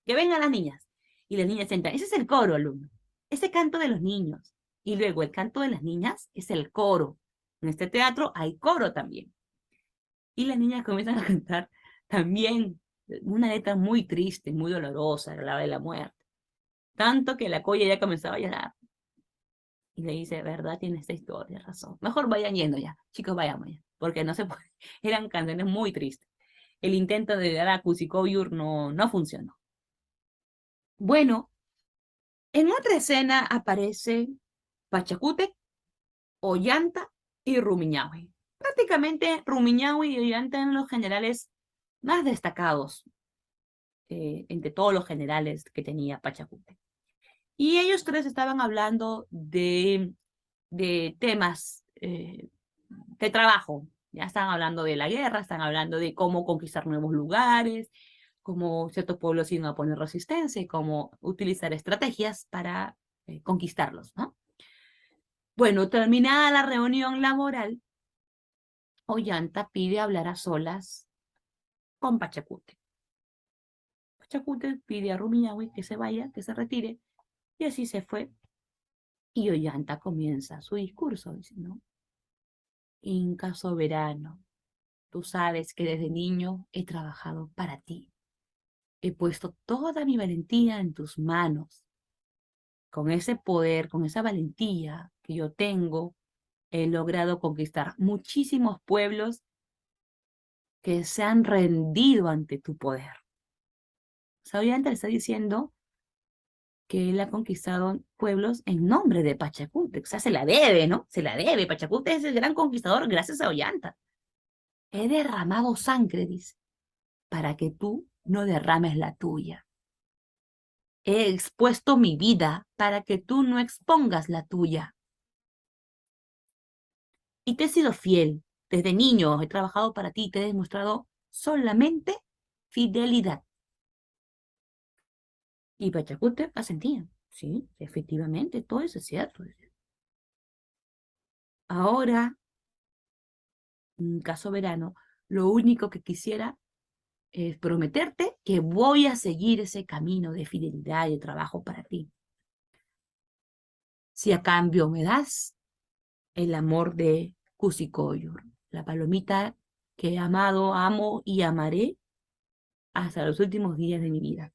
Que vengan las niñas. Y las niñas entran. Ese es el coro, alumno. Ese canto de los niños. Y luego el canto de las niñas es el coro. En este teatro hay coro también. Y las niñas comienzan a cantar también una letra muy triste, muy dolorosa, la de la muerte. Tanto que la Colla ya comenzaba a llorar. Y le dice, verdad, tiene esta historia, razón. Mejor vayan yendo ya. Chicos, vayamos ya. Porque no se puede. Eran canciones muy tristes. El intento de dar a Cusicóyur no funcionó. Bueno, en otra escena aparece Pachacútec, Ollanta y Rumiñahui. Prácticamente Rumiñahui y Ollanta eran los generales más destacados entre todos los generales que tenía Pachacútec. Y ellos tres estaban hablando de temas de trabajo. Ya están hablando de la guerra, están hablando de cómo conquistar nuevos lugares, cómo ciertos pueblos iban a poner resistencia y cómo utilizar estrategias para conquistarlos, ¿no? Bueno, terminada la reunión laboral, Ollanta pide hablar a solas con Pachacútec. Pachacútec pide a Rumiñahui que se vaya, que se retire, y así se fue. Y Ollanta comienza su discurso diciendo, Inca soberano, tú sabes que desde niño he trabajado para ti. He puesto toda mi valentía en tus manos. Con ese poder, con esa valentía que yo tengo, he logrado conquistar muchísimos pueblos que se han rendido ante tu poder. Ollanta le está diciendo que él ha conquistado pueblos en nombre de Pachacútec. O sea, se la debe, ¿no? Se la debe. Pachacútec es el gran conquistador gracias a Ollanta. He derramado sangre, dice, para que tú no derrames la tuya. He expuesto mi vida para que tú no expongas la tuya. Y te he sido fiel. Desde niño he trabajado para ti y te he demostrado solamente fidelidad. Y Pachacútec asentía. Sí, efectivamente, todo eso es cierto. Ahora, en caso verano, lo único que quisiera es prometerte que voy a seguir ese camino de fidelidad y de trabajo para ti. Si a cambio me das el amor de Cusicoyur, la palomita que he amado, amo y amaré hasta los últimos días de mi vida.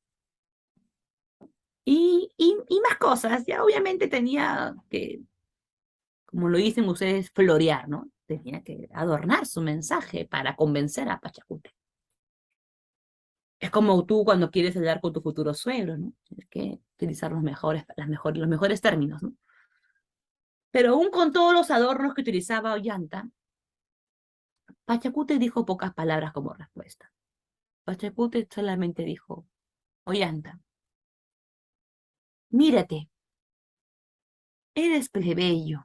Y más cosas, ya obviamente tenía que, como lo dicen ustedes, florear, ¿no? Tenía que adornar su mensaje para convencer a Pachacute. Es como tú cuando quieres hablar con tu futuro suegro, ¿no? Tienes que utilizar los mejores términos, ¿no? Pero aún con todos los adornos que utilizaba Ollanta, Pachacute dijo pocas palabras como respuesta. Pachacute solamente dijo, Ollanta, mírate, eres plebeyo,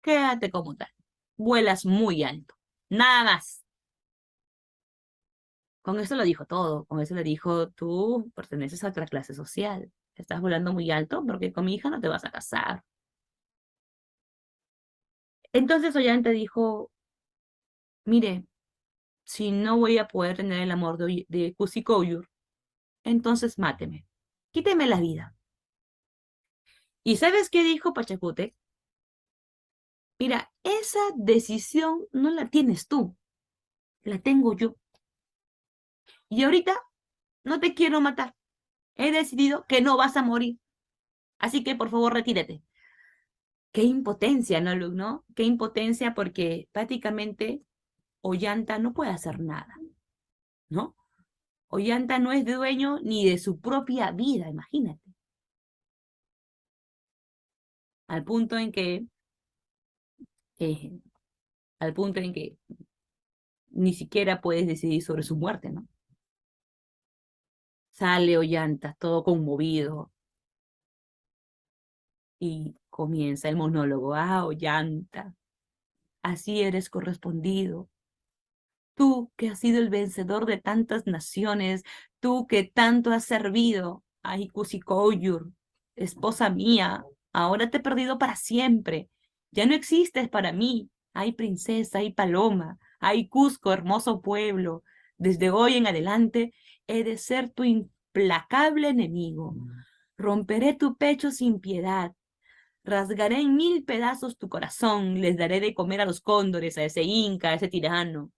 quédate como tal, vuelas muy alto, nada más. Con eso lo dijo todo, con eso le dijo, tú perteneces a otra clase social, estás volando muy alto porque con mi hija no te vas a casar. Entonces Ollanta dijo, mire, si no voy a poder tener el amor de Kusikoyur, entonces máteme, quíteme la vida. ¿Y sabes qué dijo Pachacute? Mira, esa decisión no la tienes tú, la tengo yo. Y ahorita no te quiero matar. He decidido que no vas a morir. Así que por favor retírate. Qué impotencia, ¿no, Luke? ¿No? Qué impotencia porque prácticamente Ollanta no puede hacer nada, ¿no? Ollanta no es dueño ni de su propia vida, imagínate. Al punto en que, eh, al punto en que ni siquiera puedes decidir sobre su muerte, ¿no? Sale Ollanta, todo conmovido, y comienza el monólogo. Ah, Ollanta, así eres correspondido. Tú que has sido el vencedor de tantas naciones, tú que tanto has servido a Ikusikoyur, esposa mía, ahora te he perdido para siempre. Ya no existes para mí. Ay, princesa, ay, paloma, ay, Cusco, hermoso pueblo. Desde hoy en adelante he de ser tu implacable enemigo. Romperé tu pecho sin piedad. Rasgaré en mil pedazos tu corazón. Les daré de comer a los cóndores, a ese inca, a ese tirano.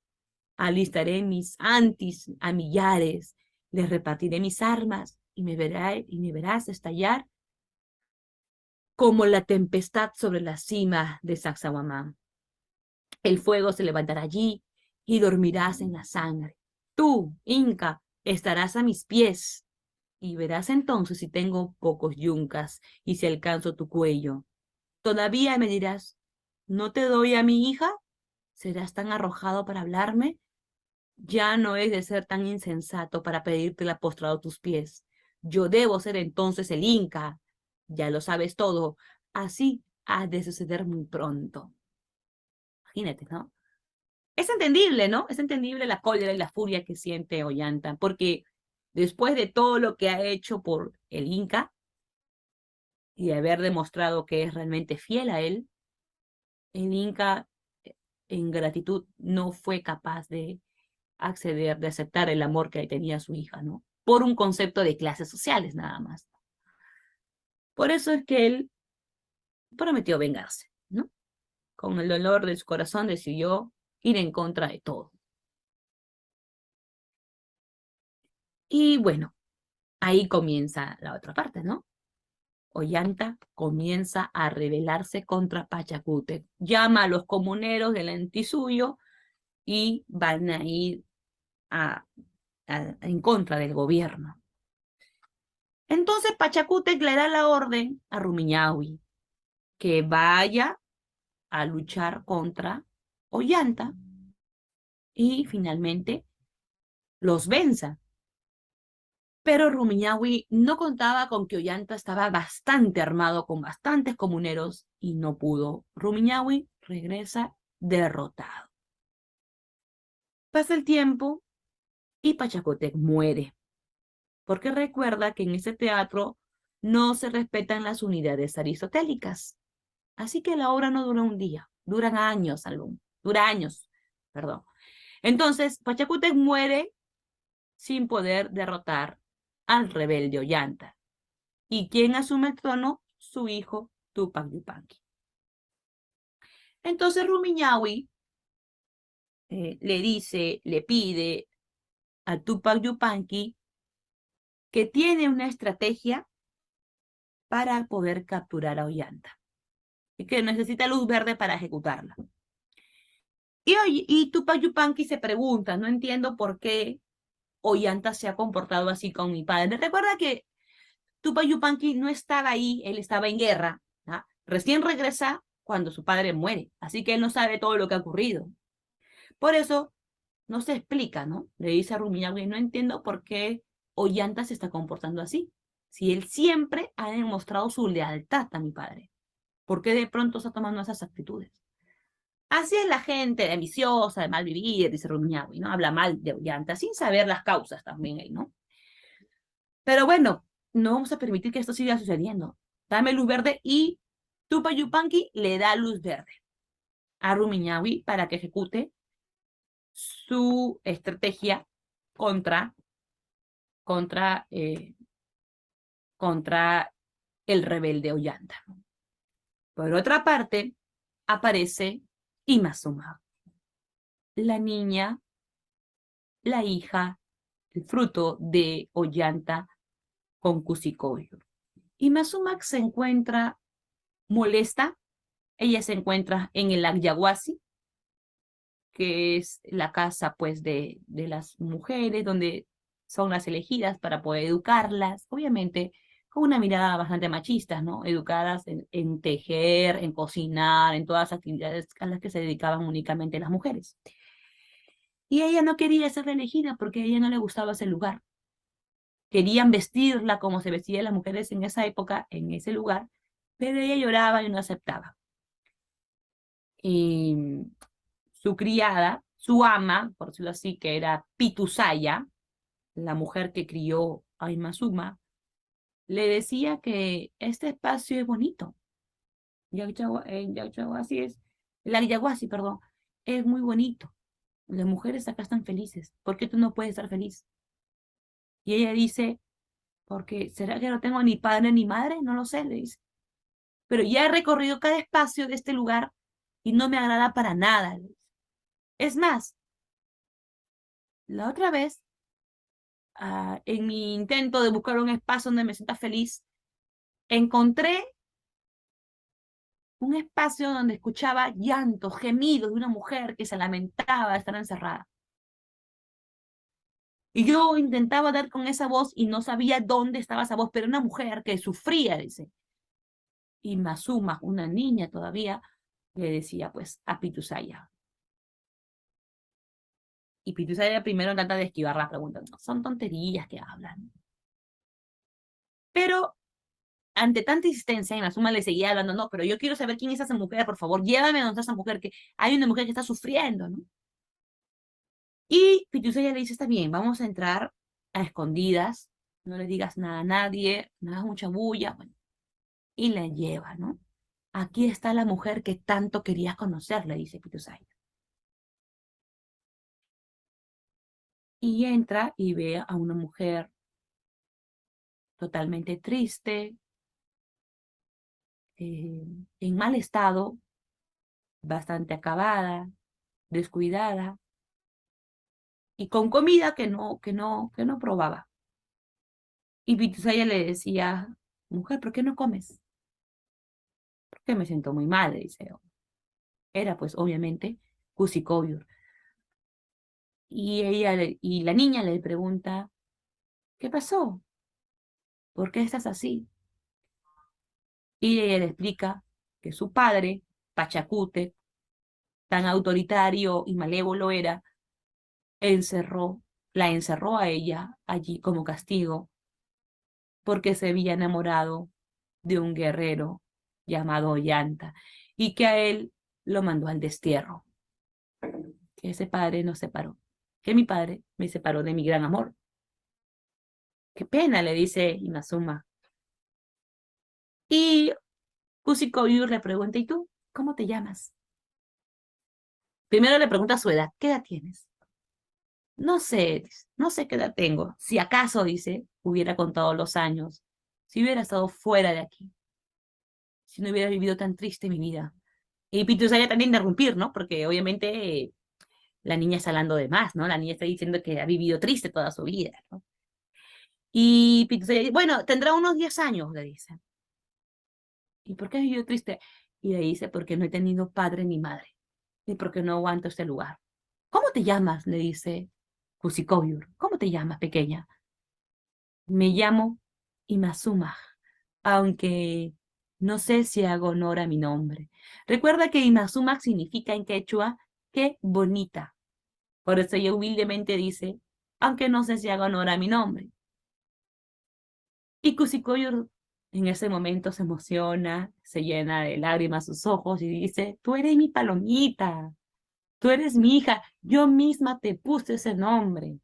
Alistaré mis antis a millares, les repartiré mis armas y me verás estallar como la tempestad sobre la cima de Sacsayhuamán. El fuego se levantará allí y dormirás en la sangre. Tú, Inca, estarás a mis pies y verás entonces si tengo pocos yuncas y si alcanzo tu cuello. Todavía me dirás, ¿no te doy a mi hija? ¿Serás tan arrojado para hablarme? Ya no es de ser tan insensato para pedírtela postrado a tus pies. Yo debo ser entonces el Inca. Ya lo sabes todo. Así ha de suceder muy pronto. Imagínate, ¿no? Es entendible, ¿no? Es entendible la cólera y la furia que siente Ollanta, porque después de todo lo que ha hecho por el Inca y de haber demostrado que es realmente fiel a él, el Inca en gratitud no fue capaz de acceder, de aceptar el amor que tenía su hija, ¿no? Por un concepto de clases sociales nada más. Por eso es que él prometió vengarse, ¿no? Con el dolor de su corazón decidió ir en contra de todo. Y bueno, ahí comienza la otra parte, ¿no? Ollanta comienza a rebelarse contra Pachacútec. Llama a los comuneros del Antisuyo y van a ir en contra del gobierno. Entonces Pachacútec le da la orden a Rumiñahui que vaya a luchar contra Ollanta y finalmente los venza. Pero Rumiñahui no contaba con que Ollanta estaba bastante armado con bastantes comuneros y no pudo. Rumiñahui regresa derrotado. Pasa el tiempo y Pachacútec muere, porque recuerda que en ese teatro no se respetan las unidades aristotélicas. Así que la obra no dura un día, duran años, dura años, perdón. Entonces, Pachacútec muere sin poder derrotar al rebelde Ollanta. ¿Y quién asume el trono? Su hijo Tupac Yupanqui. Entonces Rumiñahui le pide a Tupac Yupanqui que tiene una estrategia para poder capturar a Ollanta y que necesita luz verde para ejecutarla. Y Tupac Yupanqui se pregunta, no entiendo por qué Ollanta se ha comportado así con mi padre. Recuerda que Tupac Yupanqui no estaba ahí, él estaba en guerra, ¿ah? Recién regresa cuando su padre muere, así que él no sabe todo lo que ha ocurrido. Por eso no se explica, ¿no? Le dice a Rumiñahui, no entiendo por qué Ollanta se está comportando así. Si él siempre ha demostrado su lealtad a mi padre, ¿por qué de pronto está tomando esas actitudes? Así es la gente de ambiciosa, de mal vivir, dice Rumiñahui, ¿no? Habla mal de Ollanta, sin saber las causas también él, ¿no? Pero bueno, no vamos a permitir que esto siga sucediendo. Dame luz verde y Tupac Yupanqui le da luz verde a Rumiñahui para que ejecute su estrategia contra, contra, eh, contra el rebelde Ollanta. Por otra parte, aparece Imazuma, la niña, la hija, el fruto de Ollanta con Kusikoyo. Imazuma se encuentra molesta. Ella se encuentra en el Yaguasi, que es la casa pues de las mujeres, donde son las elegidas para poder educarlas, obviamente con una mirada bastante machista, ¿no? Educadas en tejer, en cocinar, en todas las actividades a las que se dedicaban únicamente las mujeres. Y ella no quería ser elegida porque a ella no le gustaba ese lugar. Querían vestirla como se vestían las mujeres en esa época, en ese lugar, pero ella lloraba y no aceptaba. Y su criada, su ama, por decirlo así, que era Pitusaya, la mujer que crió a Imazuma, le decía que este espacio es bonito. Yaguachi es, la Yaguasi, perdón, es muy bonito. Las mujeres acá están felices. ¿Por qué tú no puedes estar feliz? Y ella dice, porque ¿será que no tengo ni padre ni madre? No lo sé, le dice. Pero ya he recorrido cada espacio de este lugar y no me agrada para nada. Le dice. Es más, la otra vez en mi intento de buscar un espacio donde me sienta feliz, encontré un espacio donde escuchaba llantos, gemidos de una mujer que se lamentaba de estar encerrada. Y yo intentaba dar con esa voz y no sabía dónde estaba esa voz, pero una mujer que sufría, dice. Y Mazuma, una niña todavía, le decía pues a Pitusaya. Y Pitusaya primero trata de esquivar la pregunta. No, son tonterías que hablan. Pero ante tanta insistencia, Inazuma le seguía hablando, no, pero yo quiero saber quién es esa mujer, por favor, llévame a donde está esa mujer, que hay una mujer que está sufriendo, ¿no? Y Pitusaya le dice, está bien, vamos a entrar a escondidas, no le digas nada a nadie, no hagas mucha bulla, bueno, y la lleva, ¿no? Aquí está la mujer que tanto querías conocer, le dice Pitusaya. Y entra y ve a una mujer totalmente triste, en mal estado, bastante acabada, descuidada, y con comida que no probaba. Y Pitusaya le decía, mujer, ¿por qué no comes? Porque me siento muy mal, le dice. Era pues obviamente Kusikovior. Y la niña le pregunta, ¿qué pasó? ¿Por qué estás así? Y ella le explica que su padre, Pachacute, tan autoritario y malévolo era, encerró, la encerró a ella allí como castigo porque se había enamorado de un guerrero llamado Ollanta y que a él lo mandó al destierro, que ese padre nos separó, que mi padre me separó de mi gran amor. Qué pena, le dice Inazuma. Y Kusikoyu le pregunta, ¿y tú? ¿Cómo te llamas? Primero le pregunta su edad, ¿qué edad tienes? No sé, no sé qué edad tengo. Si acaso, dice, hubiera contado los años, si hubiera estado fuera de aquí, si no hubiera vivido tan triste mi vida. Y Pituzaya también interrumpir, ¿no? Porque obviamente la niña está hablando de más, ¿no? La niña está diciendo que ha vivido triste toda su vida, ¿no? Y Pituzaya dice, bueno, tendrá unos 10 años, le dice. ¿Y por qué has vivido triste? Y le dice, porque no he tenido padre ni madre, y porque no aguanto este lugar. ¿Cómo te llamas? Le dice Kusikoyur. ¿Cómo te llamas, pequeña? Me llamo Imazuma, aunque no sé si hago honor a mi nombre. Recuerda que Imazuma significa en quechua qué bonita. Por eso ella humildemente dice, aunque no sé si hago honor a mi nombre. Y Kusikoyo en ese momento se emociona, se llena de lágrimas sus ojos y dice, tú eres mi palomita, tú eres mi hija, yo misma te puse ese nombre.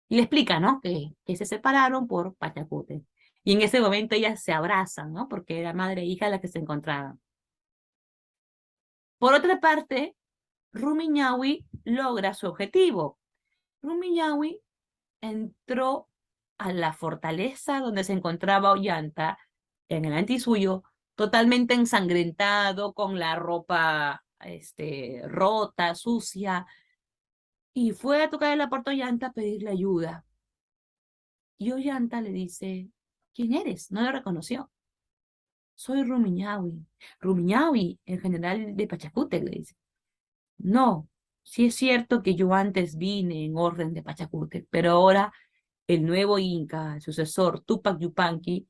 Y le explica, ¿no? Que se separaron por Pachacute. Y en ese momento ellas se abrazan, ¿no? Porque era madre e hija la que se encontraban. Por otra parte, Rumiñahui logra su objetivo. Rumiñahui entró a la fortaleza donde se encontraba Ollanta, en el antisuyo, totalmente ensangrentado, con la ropa rota, sucia, y fue a tocar la puerta a Ollanta a pedirle ayuda. Y Ollanta le dice, ¿quién eres? No lo reconoció. Soy Rumiñahui. Rumiñahui, el general de Pachacútec, le dice. No, sí es cierto que yo antes vine en orden de Pachacútec, pero ahora el nuevo Inca, el sucesor Tupac Yupanqui,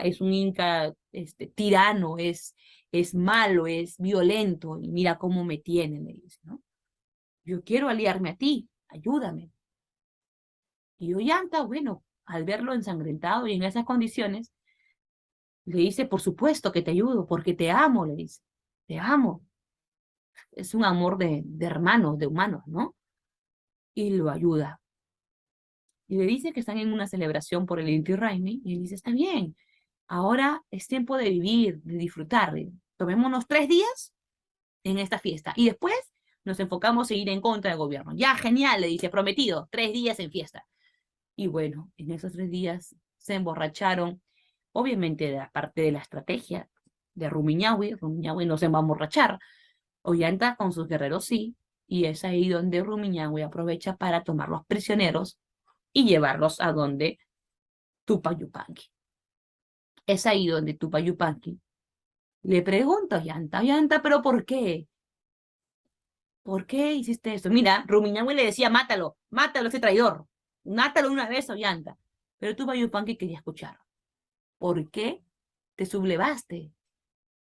es un Inca tirano, es malo, es violento, y mira cómo me tiene, le dice, ¿no? Yo quiero aliarme a ti, ayúdame. Y Ollanta, bueno, al verlo ensangrentado y en esas condiciones, le dice, por supuesto que te ayudo, porque te amo, le dice, te amo. Es un amor de hermanos, de humanos, ¿no? Y lo ayuda. Y le dice que están en una celebración por el Inti Raymi, y él dice, está bien, ahora es tiempo de vivir, de disfrutar. Tomémonos 3 días en esta fiesta y después nos enfocamos en ir en contra del gobierno. Ya, genial, le dice, prometido, 3 días en fiesta. Y bueno, en esos 3 días se emborracharon, obviamente de la parte de la estrategia de Rumiñahui. Rumiñahui no se va a emborrachar, Ollanta con sus guerreros sí, y es ahí donde Rumiñahui aprovecha para tomar los prisioneros y llevarlos a donde Tupac Yupanqui. Es ahí donde Tupac Yupanqui le pregunta a Ollanta, Ollanta, ¿pero por qué? ¿Por qué hiciste eso? Mira, Rumiñahui le decía, mátalo, mátalo ese traidor, mátalo una vez, Ollanta. Pero Tupac Yupanqui quería escuchar. ¿Por qué te sublevaste?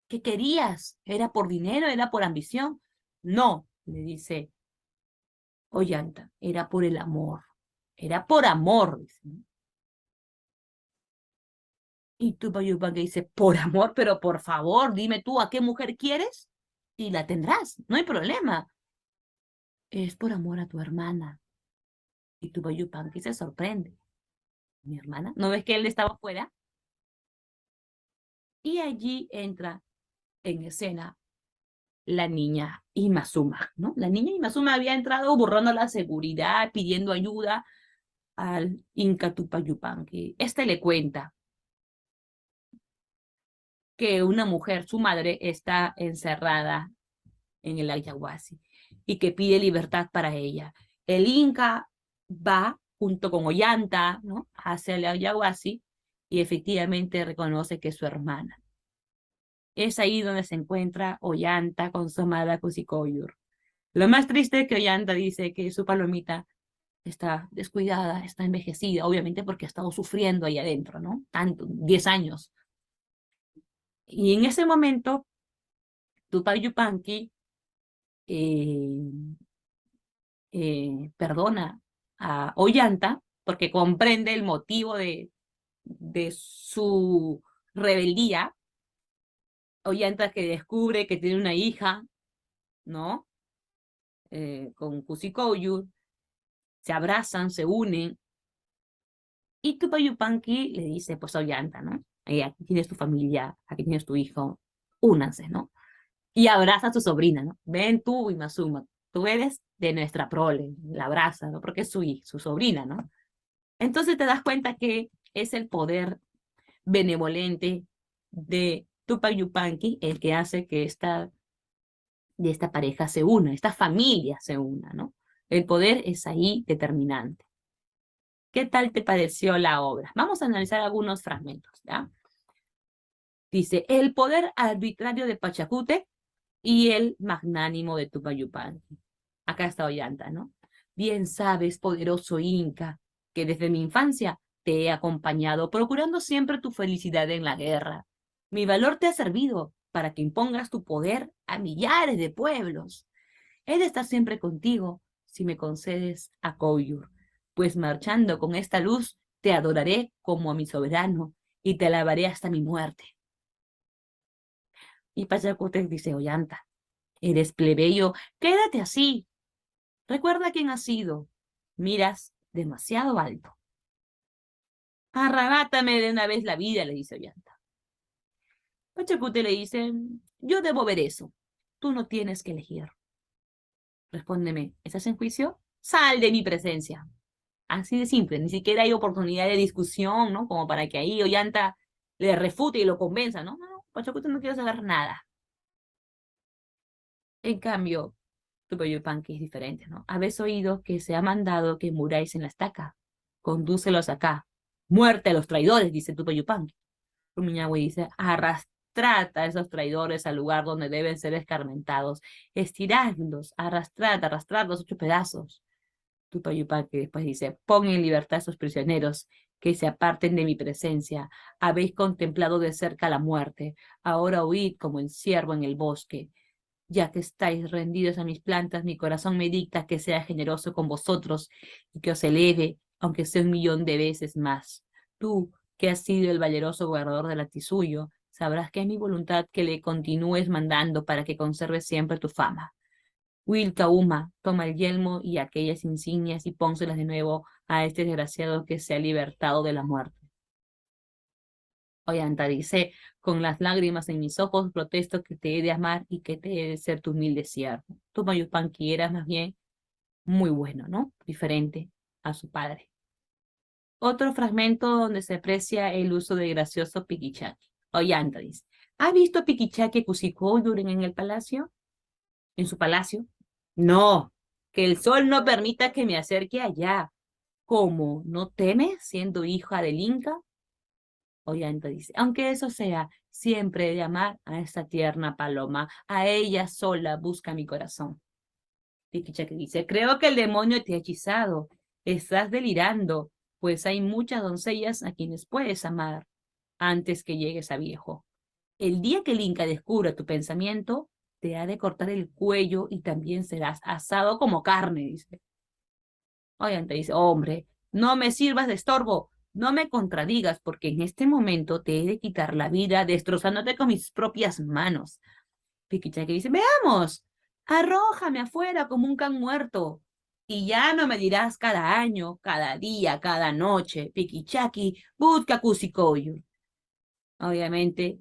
¿Qué querías? ¿Era por dinero? ¿Era por ambición? No, le dice Ollanta, era por el amor. Era por amor, dice, ¿no? Y Tupac Yupanqui dice, por amor, pero por favor, dime tú a qué mujer quieres y la tendrás, no hay problema. Es por amor a tu hermana. Y Tupac Yupanqui se sorprende. ¿Mi hermana? ¿No ves que él estaba afuera? Y allí entra en escena la niña Imazuma, ¿no? La niña Imazuma había entrado borrando la seguridad, pidiendo ayuda al Inca Tupac Yupanqui. Este le cuenta que una mujer, su madre, está encerrada en el Ayahuasí y que pide libertad para ella. El Inca va junto con Ollanta, ¿no? Hacia el Ayahuasí y efectivamente reconoce que es su hermana. Es ahí donde se encuentra Ollanta con su amada Kusikoyur. Lo más triste es que Ollanta dice que su palomita está descuidada, está envejecida, obviamente porque ha estado sufriendo ahí adentro, ¿no? Tanto, 10 años. Y en ese momento, Tupac Yupanqui eh, perdona a Ollanta porque comprende el motivo de su rebeldía. Ollanta que descubre que tiene una hija, ¿no? Con Kusikoyu, se abrazan, se unen, y Tupac Yupanqui le dice, pues Ollanta, ¿no? Aquí tienes tu familia, aquí tienes tu hijo, únanse, ¿no? Y abraza a su sobrina, ¿no? Ven tú, Imazuma, tú eres de nuestra prole, la abraza, ¿no? Porque es su sobrina, ¿no? Entonces te das cuenta que es el poder benevolente de Tupac Yupanqui el que hace que de esta pareja se una, esta familia se una, ¿no? El poder es ahí determinante. ¿Qué tal te pareció la obra? Vamos a analizar algunos fragmentos, ¿ya? Dice, el poder arbitrario de Pachacute y el magnánimo de Tupac Yupanqui. Acá está Ollanta, ¿no? Bien sabes, poderoso Inca, que desde mi infancia te he acompañado, procurando siempre tu felicidad en la guerra. Mi valor te ha servido para que impongas tu poder a millares de pueblos. He de estar siempre contigo si me concedes a Coyur, pues marchando con esta luz te adoraré como a mi soberano y te alabaré hasta mi muerte. Y Pachacútec dice, Ollanta, eres plebeyo, quédate así. Recuerda quién has sido. Miras demasiado alto. Arrebátame de una vez la vida, le dice Ollanta. Pachacútec le dice, yo debo ver eso. Tú no tienes que elegir. Respóndeme, ¿estás en juicio? Sal de mi presencia. Así de simple, ni siquiera hay oportunidad de discusión, ¿no? Como para que ahí Ollanta le refute y lo convenza, ¿no? No, Pachacútec no quiere saber nada. En cambio, Tupayupanqui es diferente, ¿no? Habéis oído que se ha mandado que muráis en la estaca. Condúcelos acá. Muerte a los traidores, dice Tupayupanqui. Rumiñahui dice, arrastrad a esos traidores al lugar donde deben ser escarmentados. Estiradlos, arrastradlos 8 pedazos. Tupayupanqui después dice, pon en libertad a esos prisioneros, que se aparten de mi presencia. Habéis contemplado de cerca la muerte. Ahora huid como el ciervo en el bosque. Ya que estáis rendidos a mis plantas, mi corazón me dicta que sea generoso con vosotros y que os eleve, aunque sea 1.000.000 de veces más. Tú, que has sido el valeroso gobernador del Atisuyo, sabrás que es mi voluntad que le continúes mandando para que conserves siempre tu fama. Wilcauma, toma el yelmo y aquellas insignias y pónselas de nuevo a este desgraciado que se ha libertado de la muerte. Ollanta dice, con las lágrimas en mis ojos, protesto que te he de amar y que te he de ser tu humilde siervo. Tumayupanqui era más bien muy bueno, ¿no? Diferente a su padre. Otro fragmento donde se aprecia el uso del gracioso piquichaqui. Ollanta dice, ¿ha visto piquichaqui Cusicóyur en el palacio? ¿En su palacio? No, que el sol no permita que me acerque allá. ¿Cómo? ¿No teme siendo hija del Inca? Ollanta dice, aunque eso sea, siempre he de amar a esta tierna paloma, a ella sola busca mi corazón. Piquichaqui dice, creo que el demonio te ha hechizado, estás delirando, pues hay muchas doncellas a quienes puedes amar antes que llegues a viejo. El día que el Inca descubra tu pensamiento, te ha de cortar el cuello y también serás asado como carne, dice. Ollanta dice, hombre, no me sirvas de estorbo, no me contradigas, porque en este momento te he de quitar la vida destrozándote con mis propias manos. Piquichaqui dice, veamos, arrójame afuera como un can muerto. Y ya no me dirás cada año, cada día, cada noche, Piquichaqui, busca Cusicóyur. Obviamente,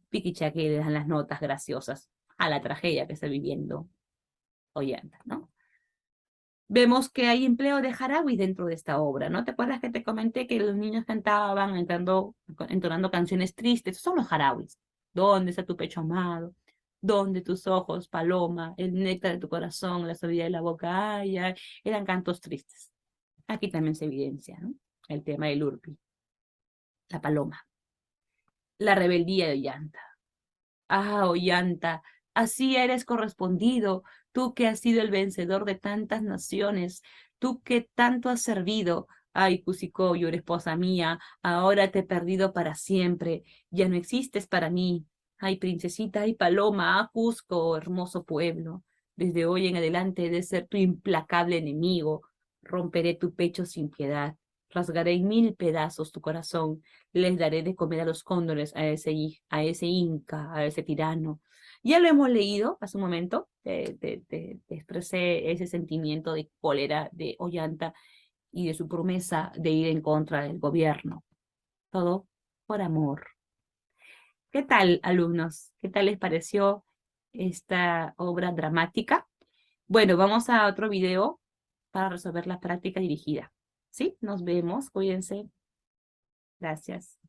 Piquichaqui le dan las notas graciosas a la tragedia que está viviendo Ollanta, ¿no? Vemos que hay empleo de jarawi dentro de esta obra, ¿no? ¿Te acuerdas que te comenté que los niños cantaban, entonando canciones tristes? Esos son los jarawis. ¿Dónde está tu pecho amado? ¿Dónde tus ojos, paloma? El néctar de tu corazón, la sabiduría de la boca. Ay, ay. Eran cantos tristes. Aquí también se evidencia, ¿no? El tema del urpi, la paloma, la rebeldía de Ollanta. Ah, Ollanta, así eres correspondido, tú que has sido el vencedor de tantas naciones, tú que tanto has servido. Ay, Cusicoyo, esposa mía, ahora te he perdido para siempre, ya no existes para mí. Ay, princesita, ay, paloma, ah, Cusco, hermoso pueblo, desde hoy en adelante he de ser tu implacable enemigo, romperé tu pecho sin piedad, rasgaré en 1.000 pedazos tu corazón, les daré de comer a los cóndores, a ese inca, a ese tirano. Ya lo hemos leído hace un momento, te expresé ese sentimiento de cólera de Ollanta y de su promesa de ir en contra del gobierno. Todo por amor. ¿Qué tal, alumnos? ¿Qué tal les pareció esta obra dramática? Bueno, vamos a otro video para resolver la práctica dirigida. ¿Sí? Nos vemos. Cuídense. Gracias.